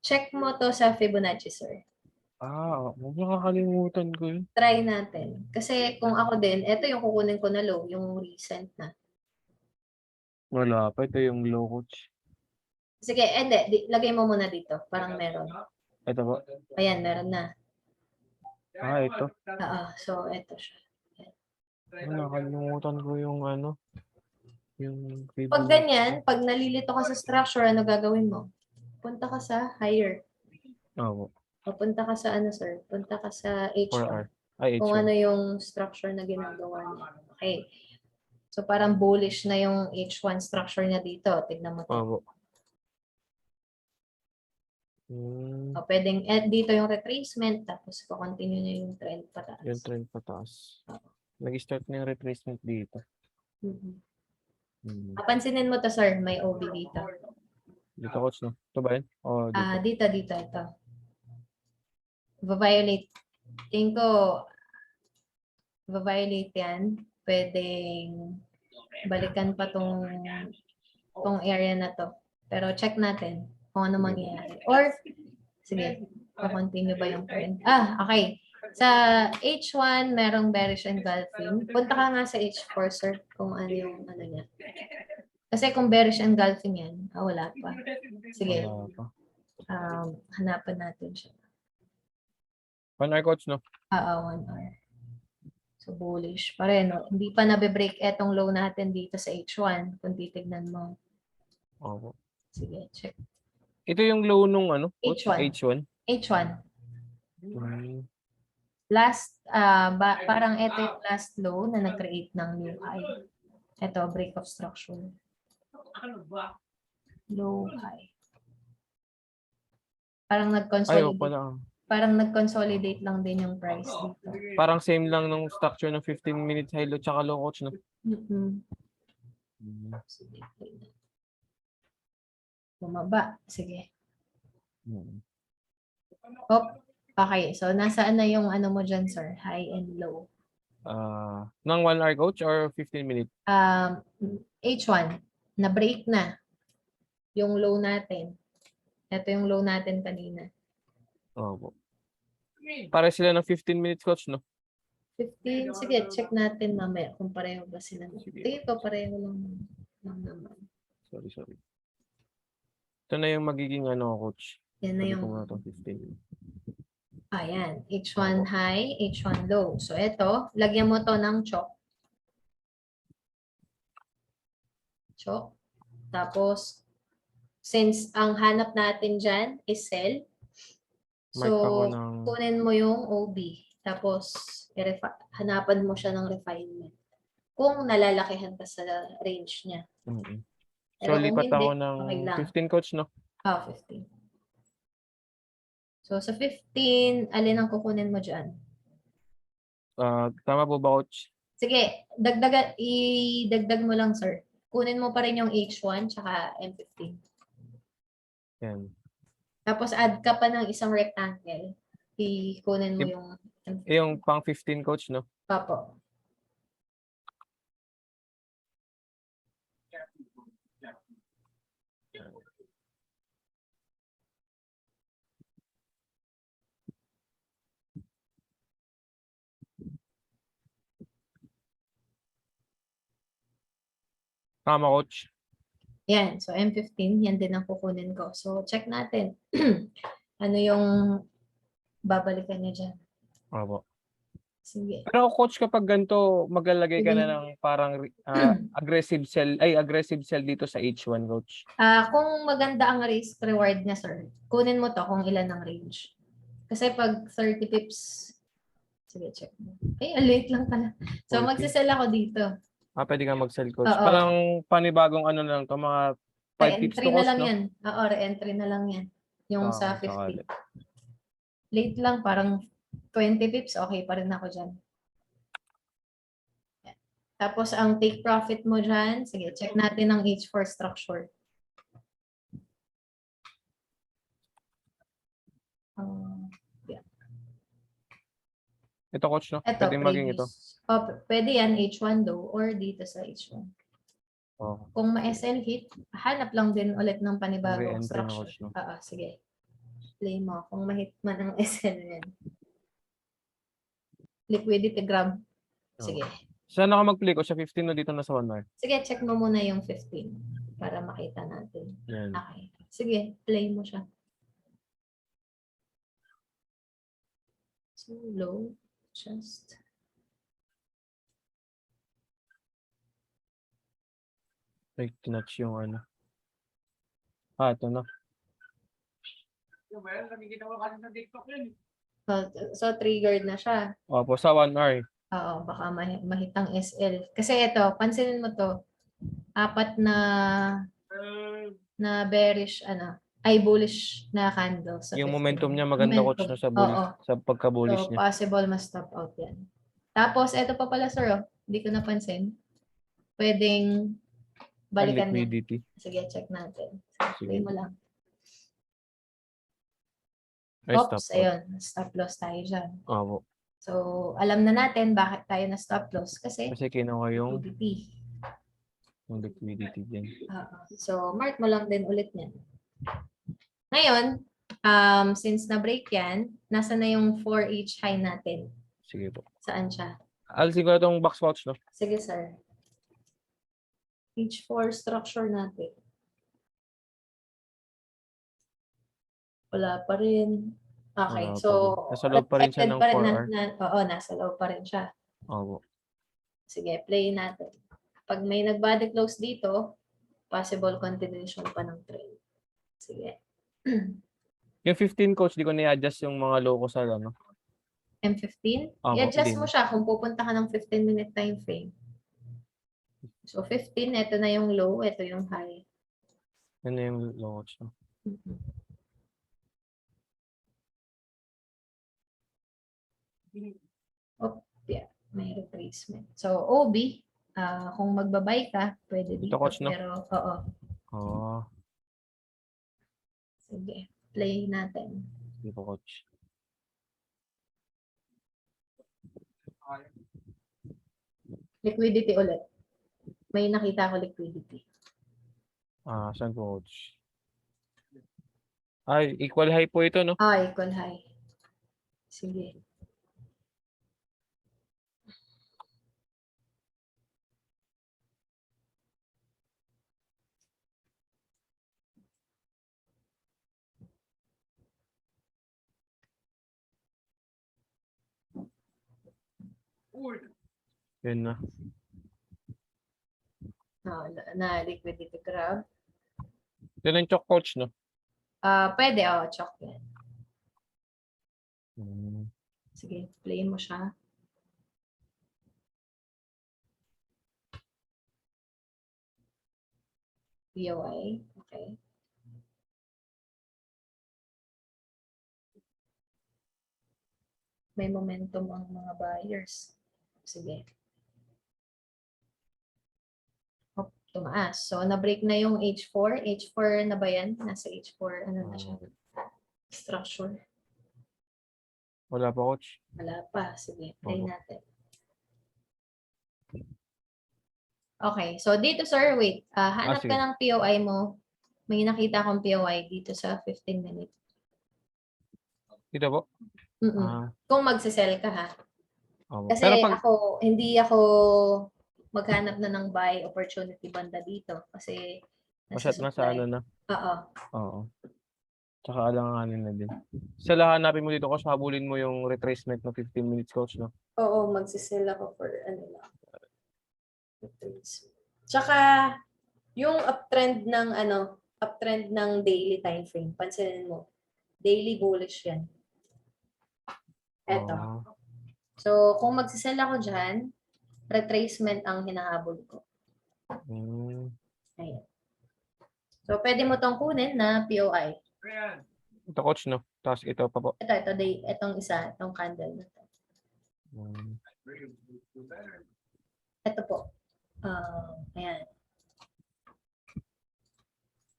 Check mo to sa Fibonacci, sir. Huwag nakakalimutan ko yun. Try natin. Kasi kung ako din, ito yung kukunin ko na low, yung recent na. Wala pa. Ito yung low, coach. Sige, hindi. Lagay mo muna dito. Parang meron. Ito ba? Ayan, meron na. Ito. So, ito siya. Nakalimutan ko yung yung Pag ganyan, pag nalilito ka sa structure, ano gagawin mo? punta ka sa higher. Opo. Papunta ka sa ano, sir? Punta ka sa 4R. H1. Ay, Kung H1. ano yung structure na ginagawa niya. Okay. So, parang bullish na yung H1 structure niya dito. Tignan mo to. Opo. Hmm, O, pwedeng, dito yung retracement, tapos continue na yung trend pataas. yung trend pataas. Nag-start na yung retracement dito. Mhm. Hmm. Papansinin mo to, sir. May OB dito. Dito, coach, no? Ito ba yun? O, dito. Dito, ito. Va-violate. Tingin ko, va-violate yan. Pwedeng balikan pa tong area na to. Pero check natin kung ano mangyayari. Or, sige, pa-continue ba yung trend? Okay. Sa H1, merong bearish engulfing. Punta ka nga sa H4, sir, kung ano yung ano niya. Kasi kung bearish engulfing yan, wala pa. Sige, Wala pa. hanapan natin siya. 1R, coach, no? 1 hour. So, bullish pa rin. No? Hindi pa nabe-break etong low natin dito sa H1 kung titignan mo. Opo. Sige, check. Ito yung low nung ano, coach? H1. H1. H1. Hmm. Last, parang ito yung last low na nag-create ng new high. Ito, break of structure. Low high. Parang Ayaw nag-consolidate. pala. Parang nag-consolidate lang din yung price dito. Parang same lang nung structure ng 15 minutes high low tsaka low, coach, no? Mm-mm. Hmm. Sige. Bumaba. Sige. Hmm. Okay. So, nasaan na yung ano mo dyan, sir? High and low. Ng 1R, coach, or 15 minutes? H1. Na-break na yung low natin. Ito yung low natin kanina. Opo. Para sila ng 15 minutes, coach, no? 15. Sige, check natin mamaya kung pareho ba sila. Sige. Ito, pareho lang naman. Sorry. Ito na yung magiging ano, coach. Yan na Sabi yung, ko nga ito, 15. ayan, H1 high, H1 low. So, ito, lagyan mo to ng chalk. Chalk. Tapos, since ang hanap natin dyan is sell, Mark ako so, ng... kunin mo yung OB. Tapos, hanapan mo siya ng refinement. Kung nalalakihan ka sa range niya. Mm-mm. Pero So, kung lipat hindi, ako ng okay lang. 15, coach, no? 15. So, sa 15, alin ang kukunin mo dyan? Tama po ba, coach? Sige, idagdag mo lang, sir. Kunin mo pa rin yung H1 tsaka M15. Yan. Tapos add ka pa ng isang rectangle. Kunin mo yung M15. Yung pang 15, coach, no? Papo. Tama, coach. Yan. So, M15, yan din ang kukunin ko. So, check natin. Ano yung babalikan niya dyan. Opo. Sige. Pero, coach, kapag ganito, maglalagay ka Sige. na ng parang aggressive sell dito sa H1, coach. Kung maganda ang risk reward niya, sir, kunin mo to kung ilan ang range. Kasi pag 30 pips, sige, check mo. Late lang pala. So, 40. magsisell ako dito. Pwede ka mag-sell, coach. Oo. Parang panibagong ano lang to, mga 5 tips Re-entry to, na coach, lang no? yan. re-entry na lang yan. Yung sa Sakali. 50. Late lang, parang 20 pips, okay pa rin ako dyan. Yan. Tapos, ang take profit mo dyan, sige, check natin ang H4 structure. Ito, coach, no? Ito, Pwede maging ito. Pwede yan H1 low or dito sa H1. Oh. Kung ma-SL hit, hanap lang din ulit ng panibagong Re-entry na, structure. coach, no? Sige. Play mo. Kung ma-hit man ang SL yan. Liquidity grab. Sige. Saan ako mag-play, coach? Sa 15 no? Dito na sa 1R? Sige, check mo muna yung 15 para makita natin. Yan. Okay. Sige, play mo siya. So, low. Just. Like, tinouch yung ano. Ito na. Yung well, nakikita ko kasi sa TikTok yun. So triggered na siya. Opo, sa 1 hour. Oo, baka mahitang SL. Kasi ito, pansinin mo to, apat na Uh, bearish, ay bullish na candle sa Yung 15 momentum niya minute. maganda coach no, sa bull, Oo. sa pagka-bullish So, niya. possible ma-stop out yan. Tapos, ito pa pala, sir, hindi ko napansin. Pwedeng balikan yan. Liquidity. Sige, check natin. Play Sige. mo lang. Ay, Oops, stop out. ayun. Stop loss tayo dyan. Opo. So, alam na natin bakit tayo na stop loss. Kasi, Kasi kinuha yung liquidity. liquidity din. So, mark mo lang din ulit yan. Ngayon, since na-break yan, nasa na yung 4H high natin? Sige po. Saan siya? Alisin ko na itong box watch, no? Sige, sir. H4 structure natin. Wala pa rin. Okay, Wala so pa rin. Nasa loob pa rin siya reflected ng pa rin 4 hour. Oo, nasa loob pa rin siya. Opo. Sige, play natin. Pag may nag-body close dito, possible continuation pa ng trend. Sige. Yung 15 coach, di ko na-adjust yung mga low ko sa ano. M15, Opo, i-adjust din. mo siya kung pupunta ka ng 15-minute time frame. So 15, ito na yung low, ito yung high. Yan na yung low coach, no? Yeah, may retracement. So OB, kung magbabay ka, pwede dito. coach, no? Pero, oo. Oo. Sige, play natin. Sige po, coach. Liquidity ulit. May nakita ko liquidity. Saan po, coach? Ay, equal high po ito, no? Equal high. Sige. Yun na. Na liquidity grab. Yun ang chok, coach, no? Pwede, chok yan. Hmm. Sige, play mo siya. POI. Okay. May momentum ang mga buyers. Sige. Tumaas. So, na-break na yung H4. H4 na ba yan? Nasa H4. Ano na siya? Structure. Wala pa, coach. Wala pa. Sige, play Opo. natin. Okay. So, dito, sir, wait. Hanap sige. ka ng POI mo. May nakita akong POI dito sa 15 minutes. Dito po? Kung magsisell ka, ha? Opo. Kasi Pero pag, hindi ako maghanap na ng buy opportunity banda dito. Kasi masyat na sa ano na. Oo. Oo. Tsaka alanganin na din. Sa hanapin mo dito, coach, habulin mo yung retracement ng 15 minutes, coach, no? Oo, magsisell ako for ano lang. Tsaka, yung uptrend ng daily time frame, pansinin mo, daily bullish yan. Eto. So, kung magsisell ako dyan, retracement ang hinahabol ko. Ayan. So, pwede mo tong kunin na POI. Ito, coach, no? Tapos ito pa po. Itong isa, itong candle na to. Ito po. Ayan.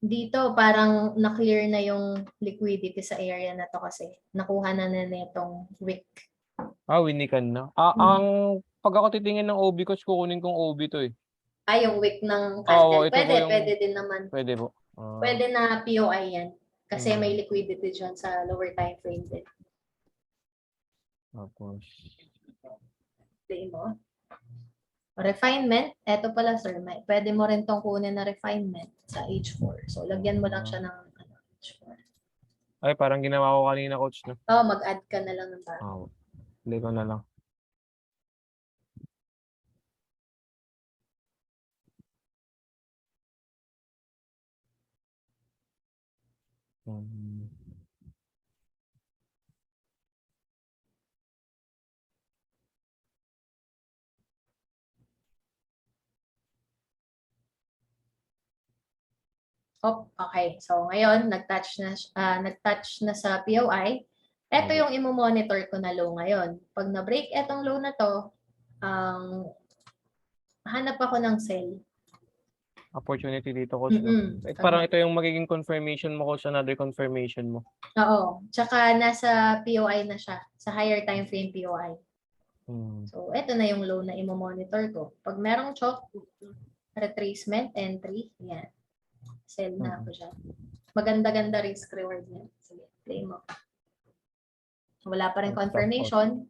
Dito, parang na-clear na yung liquidity sa area na to kasi nakuha na itong wick. Winikan na. Ang pag ako titingin ng OB, coach, kukunin kong OB to eh. Yung wick ng candle. Ito po yung... Pwede din naman. Pwede po. Pwede na POI yan. Kasi may liquidity dyan sa lower time frame din. Tapos... Play mo. Refinement, eto pala sir, pwede mo rin tong kunin na refinement sa H4. So, lagyan mo lang siya ng H4. Ay, parang ginawa ko kanina, coach, no? Mag-add ka na lang ng bago. Hindi ko na lang. Okay. So, ngayon, nag-touch na sa POI. Ito Okay. yung imo-monitor ko na low ngayon. Pag na-break etong low na to, hanap ako ng sell. Opportunity dito, coach, no? Mm-mm. Parang ito yung magiging confirmation mo, coach, another confirmation mo. Oo. Tsaka nasa POI na siya. Sa higher time frame POI. Hmm. So, ito na yung low na imo-monitor ko. Pag merong chalk, retracement, entry, yan. Sell na ako dyan. Maganda-ganda risk reward niya. Sige, play mo. Wala pa rin confirmation.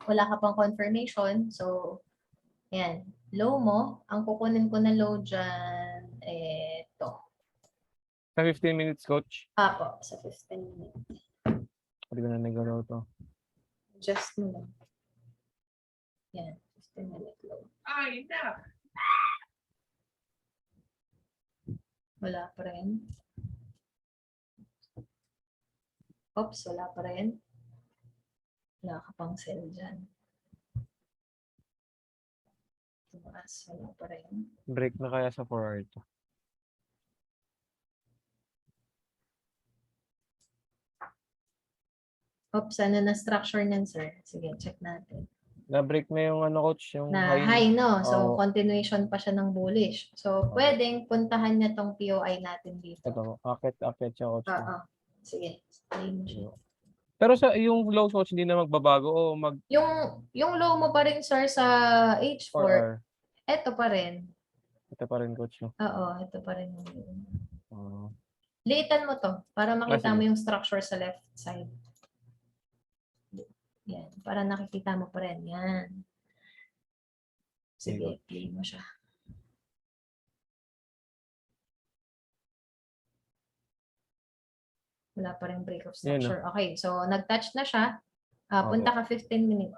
Wala ka pang confirmation. So, yan. Low mo, ang kukunin ko na low dyan, eto. Sa 15 minutes, coach. Apo, sa 15 minutes. Hindi ko na nagalaw to. Just mo lang. Yan, 15 minute low. Ay, na. Wala pa rin. Oops, wala pa rin. Wala ka pang sell dyan. Tumaas, wala pa rin. Break na kaya sa 4 hour to. Oops, ano na structure niyan, sir? Sige, check natin. Na-break na yung ano, coach, yung Na high, no? Oo. So, continuation pa siya ng bullish. So, pwedeng puntahan niya tong POI natin dito. Ito, akit siya, coach. Oo. Sige. Play mo siya. Pero sa yung low, coach, hindi na magbabago o mag Yung low mo pa rin, sir, sa 4 H4, hour. eto pa rin. Ito pa rin, coach, no? Oo, ito pa rin. Oo. Liitan mo to para makita sige. mo yung structure sa left side. Yan. Para nakikita mo pa rin. Yan. Sige, play mo siya. Wala pa rin break of Yan, no? structure. Okay, so nag-touch na siya. Punta ka 15 minutes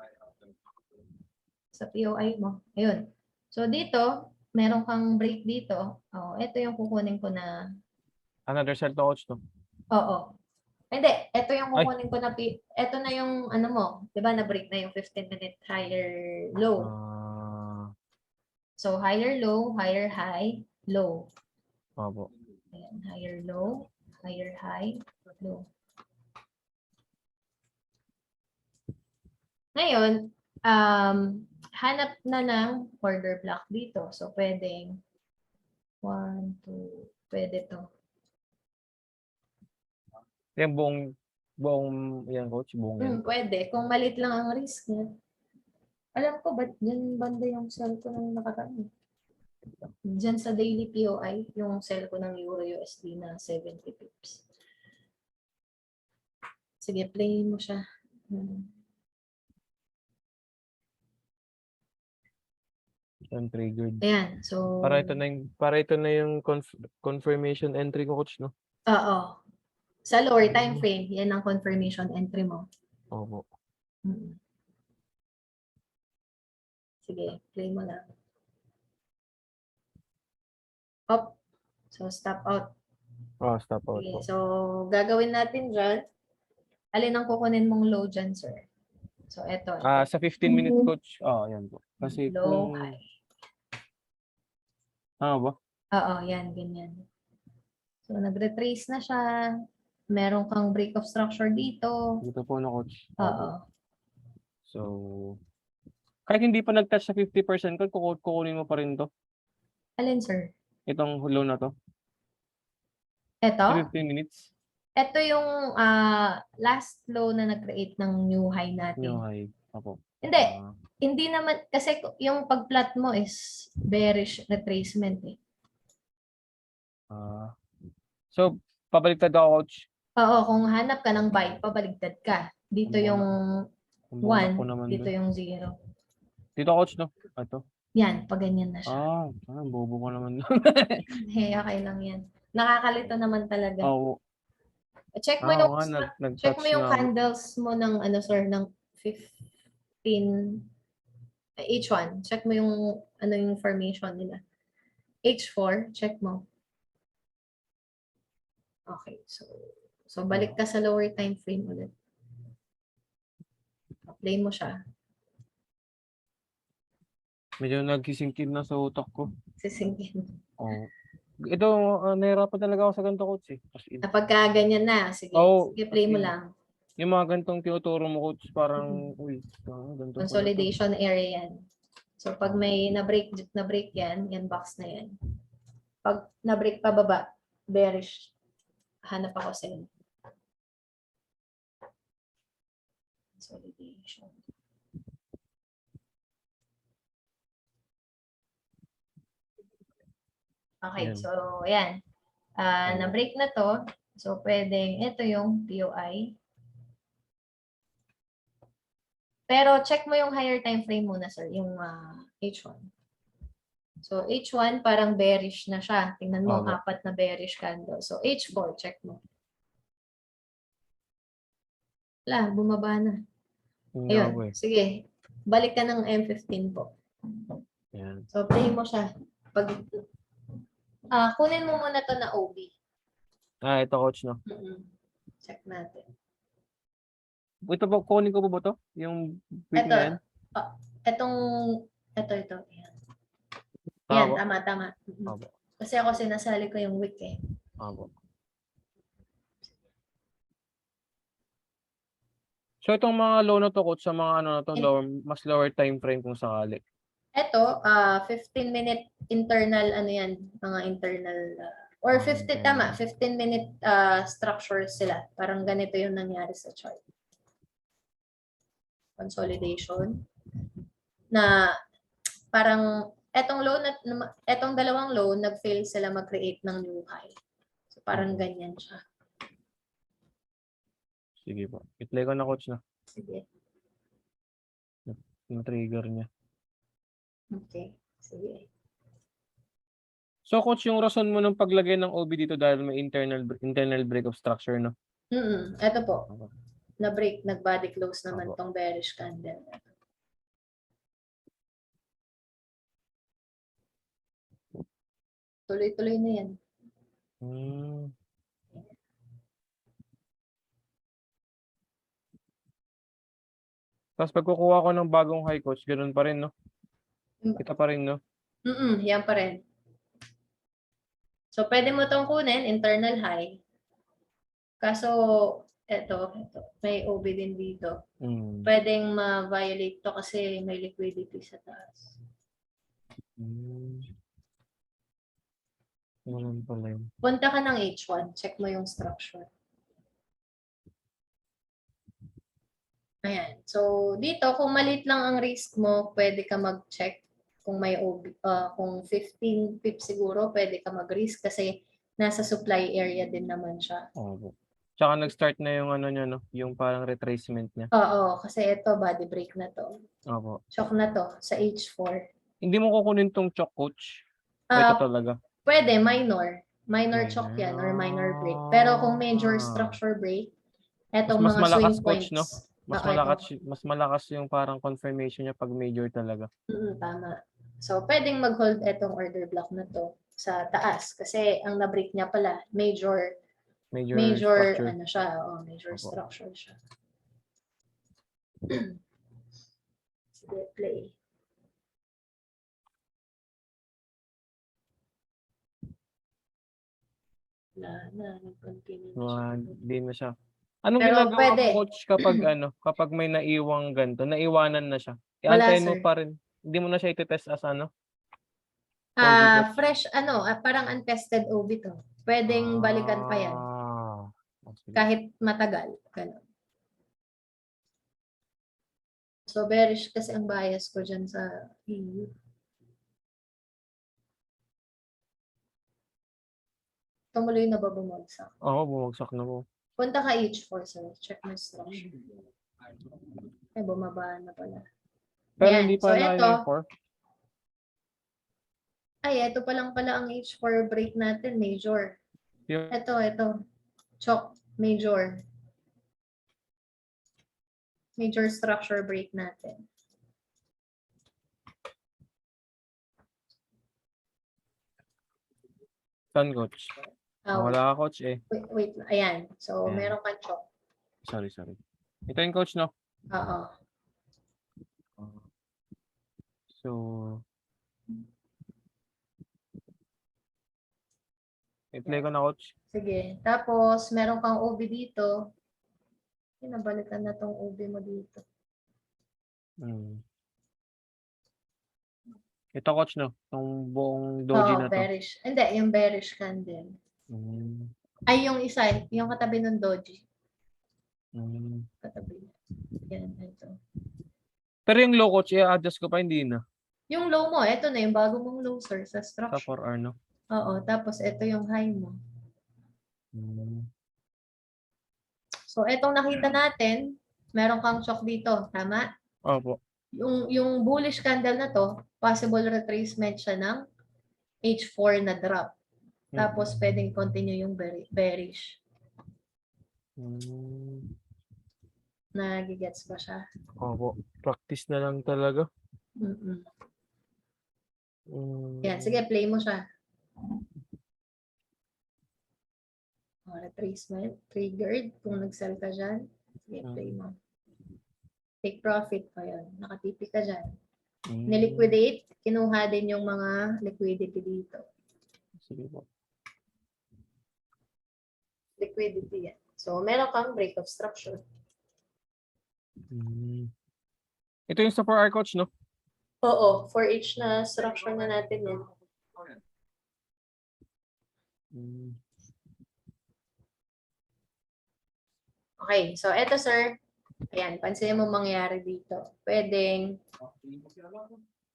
sa POI mo. Ayun. So dito, meron kang break dito. Oh, ito yung kukunin ko na. Another sell to, coach, no? Oo. Hindi, ito yung kukunin ko na. Ito na yung ano mo. Diba na-break na yung 15-minute higher low. So higher low, higher high, low. Opo. Ayan, higher low, higher high, low. Ngayon, hanap na ng order block dito. So, pwedeng 1, 2, pwede to. Yan yan, coach, buong yan. Pwede. Kung malit lang ang risk niya. Alam ko, ba't yan banda yung sell ko ng nakakaano? Diyan sa daily POI, yung sell ko ng Euro USD na 70 pips. Sige, play mo siya. Yan, triggered. Ayan, so... Para ito na yung confirmation entry ko, coach, no? Oo. Sa lower time frame, yan ang confirmation entry mo. Opo. Sige, play mo lang. Up. So, stop out. Stop out Okay, po. so, gagawin natin dyan. Alin ang kukunin mong low dyan, sir? So, eto. Sa 15 minutes, coach. Yan po. Kasi Low, kung... high. Ba? Oo, yan, ganyan. So, nag-retrace na siya. Meron kang break of structure dito. Dito po na, coach. Oo. So, kahit hindi pa nag-touch sa 50%, kukunin mo pa rin to. Alin, sir? Itong low na to. Eto? Sa 15 minutes. Ito yung last low na nag-create ng new high natin. New high. Opo. Hindi. Hindi naman, kasi yung pag-plot mo is bearish retracement eh. So, pabaliktad ako, coach. Oo, kung hanap ka ng buy, pabaligtad ka. Dito yung 1, dito yung 0. Dito, coach, no? Ito. Yan, pag ganyan na siya. Bobo ko naman. Hey, okay lang yan. Nakakalito naman talaga. Oo. Check mo yung nag-touch na candles mo ng ano sir ng 15 H1. Check mo yung ano yung information nila. H4, check mo. Okay, so balik ka sa lower time frame ulit. Play mo siya. Medyo nagkisingkin na sa utak ko. Sisingkin. Oo. Ito, nahirapan talaga ako sa ganito, coach eh. As in. Kapag ka ganyan na, sige, Oo, sige, as play mo in. lang. Yung mga ganitong tinuturo mo, coach, parang, uy, ganito pala to. Consolidation area yan. So, pag may na-break yan, yan box na yan. Pag na-break pa baba, bearish. Hanap ako sa inyo. Consolidation. Okay, Yan. so ayan. Na-break na to. So, pwedeng, ito yung POI. Pero check mo yung higher time frame muna, sir, yung H1. So, H1 parang bearish na siya. Tingnan mo ang Opo. apat na bearish candle. So, H4, check mo. Wala, bumaba na. Yun nga po Ayun, eh. sige. Balik ka ng M15 po. Yan. So, play mo siya. Pag, kunin mo muna to na OB. Ito, coach, no? Check natin. Ito po, kunin ko po ba to? Yung week na yan? Ito. Yan. Tama Yan, po? tama. Opo. Kasi ako sinasali ko yung week eh. Opo. So, itong mga low na to, coach, sa mga ano na to, mas lower time frame kung sakali. Ito, 15-minute internal, ano yan, mga internal, or 15-minute structure sila. Parang ganito yung nangyari sa chart. Consolidation. Na parang etong dalawang low, nag-fail sila mag-create ng new high. So parang ganyan siya. Sige po. I-play ko na, coach, na. Sige. Yung trigger niya. Okay. Sige. So, coach, yung rason mo ng paglagay ng OB dito dahil may internal break of structure, no? Ito po. Na-break, nag-body close naman Opo. tong bearish candle. Tuloy-tuloy na yan. Tapos pag kukuha ko ng bagong high, coach, ganoon pa rin, no? Kita pa rin, no? Yan pa rin. So, pwede mo itong kunin, internal high. Kaso, ito, may OB din dito. Pwedeng ma-violate to kasi may liquidity sa taas. Ganun pala yun. Punta ka ng H1, check mo yung structure. Ayan. So, dito, kung maliit lang ang risk mo, pwede ka mag-check kung may OB, kung 15 pips siguro, pwede ka mag-risk kasi nasa supply area din naman siya. Opo. Tsaka nag-start na yung ano niya, no? Yung parang retracement niya. Oo, kasi ito, body break na to. Opo. Choke na to sa H4. Hindi mo kukunin tong choke, coach? Ito talaga? Pwede, minor. Minor choke yan or minor break. Pero kung major structure break, etong mas mga malakas, swing coach, points. no? Mas malakas yung parang confirmation niya pag major talaga. Tama. So, pwedeng mag-hold etong order block na to sa taas kasi ang na-break niya pala, major structure. Ano siya, major structure siya. Sige, play. Nag-continue na siya. Hindi na siya. Anong Pero ginagawa pwede. mo, coach, kapag may naiwang ganito, naiwanan na siya? I-antayin mo pa rin. Hindi mo na siya iti-test as ano? Fresh, parang untested OB to. Pwedeng balikan pa yan. Kahit matagal. Ganun. So, bearish kasi ang bias ko dyan sa EU. Tumuloy na ba bumagsak? Oo, bumagsak na po. Punta ka H4, sir. Check my structure. Ay, bumaba na pala. Pero Ayan. hindi pa So, na ito. H4? Ito pa lang pala ang H4 break natin, major. Ito. Choke, major. Major structure break natin. Saan, coach? Wala ka, coach, eh. Wait. Ayan. So, Ayan. meron kang choke. Sorry. Ito yung coach, no? Oo. So, I-play ko na, coach. Sige. Tapos, meron kang OB dito. Pinabalikan na tong OB mo dito. Hmm. Ito, coach, no? Itong buong doji na to. Bearish. Hindi, yung bearish candle. Hmm. Ay, yung isa, yung katabi ng doji. Hmm. Katabi. Yan, ito. Pero yung low, coach, i-adjust ko pa, hindi na. Yung low mo, ito na yung bago mong low, sir, sa Sa structure. 4R, no? Oo, tapos ito yung high mo. Hmm. So, etong nakita natin, meron kang shock dito, tama? Opo. Yung bullish candle na to, possible retracement siya ng H4 na drop. Tapos, pwedeng continue yung bearish. Hmm. Nagigets ba siya? Opo. Practice na lang talaga. Mm-mm. Hmm. Yan, sige, play mo siya. Retracement, triggered, kung nag-sell ka dyan. Sige, play mo. Take profit pa yan. Nakatipi ka dyan. Hmm. Niliquidate, kinuha din yung mga liquidity dito. Sige po. Liquidity yan. So, meron kang break of structure. Hmm. Ito yung sa 4R, coach, no? Oo, for each na structure na natin yan. Hmm. Okay, so eto sir. Ayan, pansin mo mangyayari dito. Pwedeng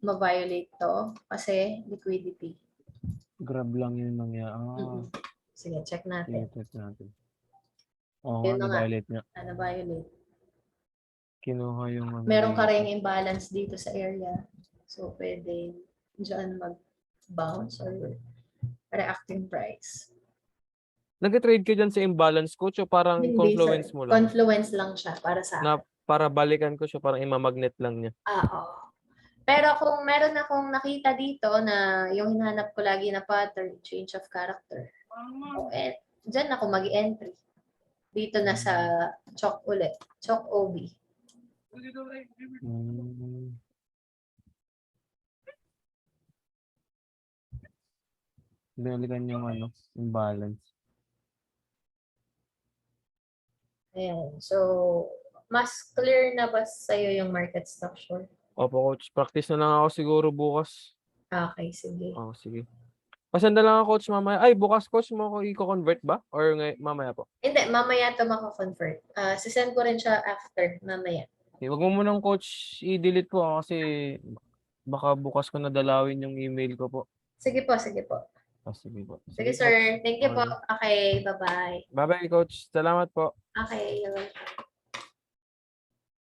ma-violate to kasi liquidity. Grab lang yun nangyari. Mm-mm. Sige, check Sige, natin. check natin. Oo Yun nga, na nga. na-violate niya. Violate. Kinuha yung ano Meron ka dito. ring imbalance dito sa area. So, pwede dyan mag-bounce or reacting price. Nag-trade ka dyan sa imbalance, coach, o parang Hindi, confluence sir. mo lang? Confluence lang siya para sa Na para balikan ko siya, parang imamagnet lang niya. oo. Pero kung meron akong nakita dito na yung hinahanap ko lagi na pattern, change of character, dyan ako mag-entry. Dito na sa chalk ulit. Chalk OB. Hmm. Balikan yung ano, imbalance. Ayan. So, mas clear na ba sa'yo yung market structure? Opo, coach. Practice na lang ako siguro bukas. Okay, sige. Oo, sige. Pasenda lang ako, coach, mamaya. Ay, bukas, coach, mo ako i-convert ba? Or mamaya po? Hindi, mamaya ito mako-convert. Sisend ko rin siya after, mamaya. Okay, wag mo munang, coach, i-delete po kasi baka bukas ko nadalawin yung email ko po. Sige po, sige po. Sige po. Sige, Sige, sir. coach. Thank you po. Okay. Okay, bye-bye. Bye-bye, coach. Salamat po. Okay, you're welcome.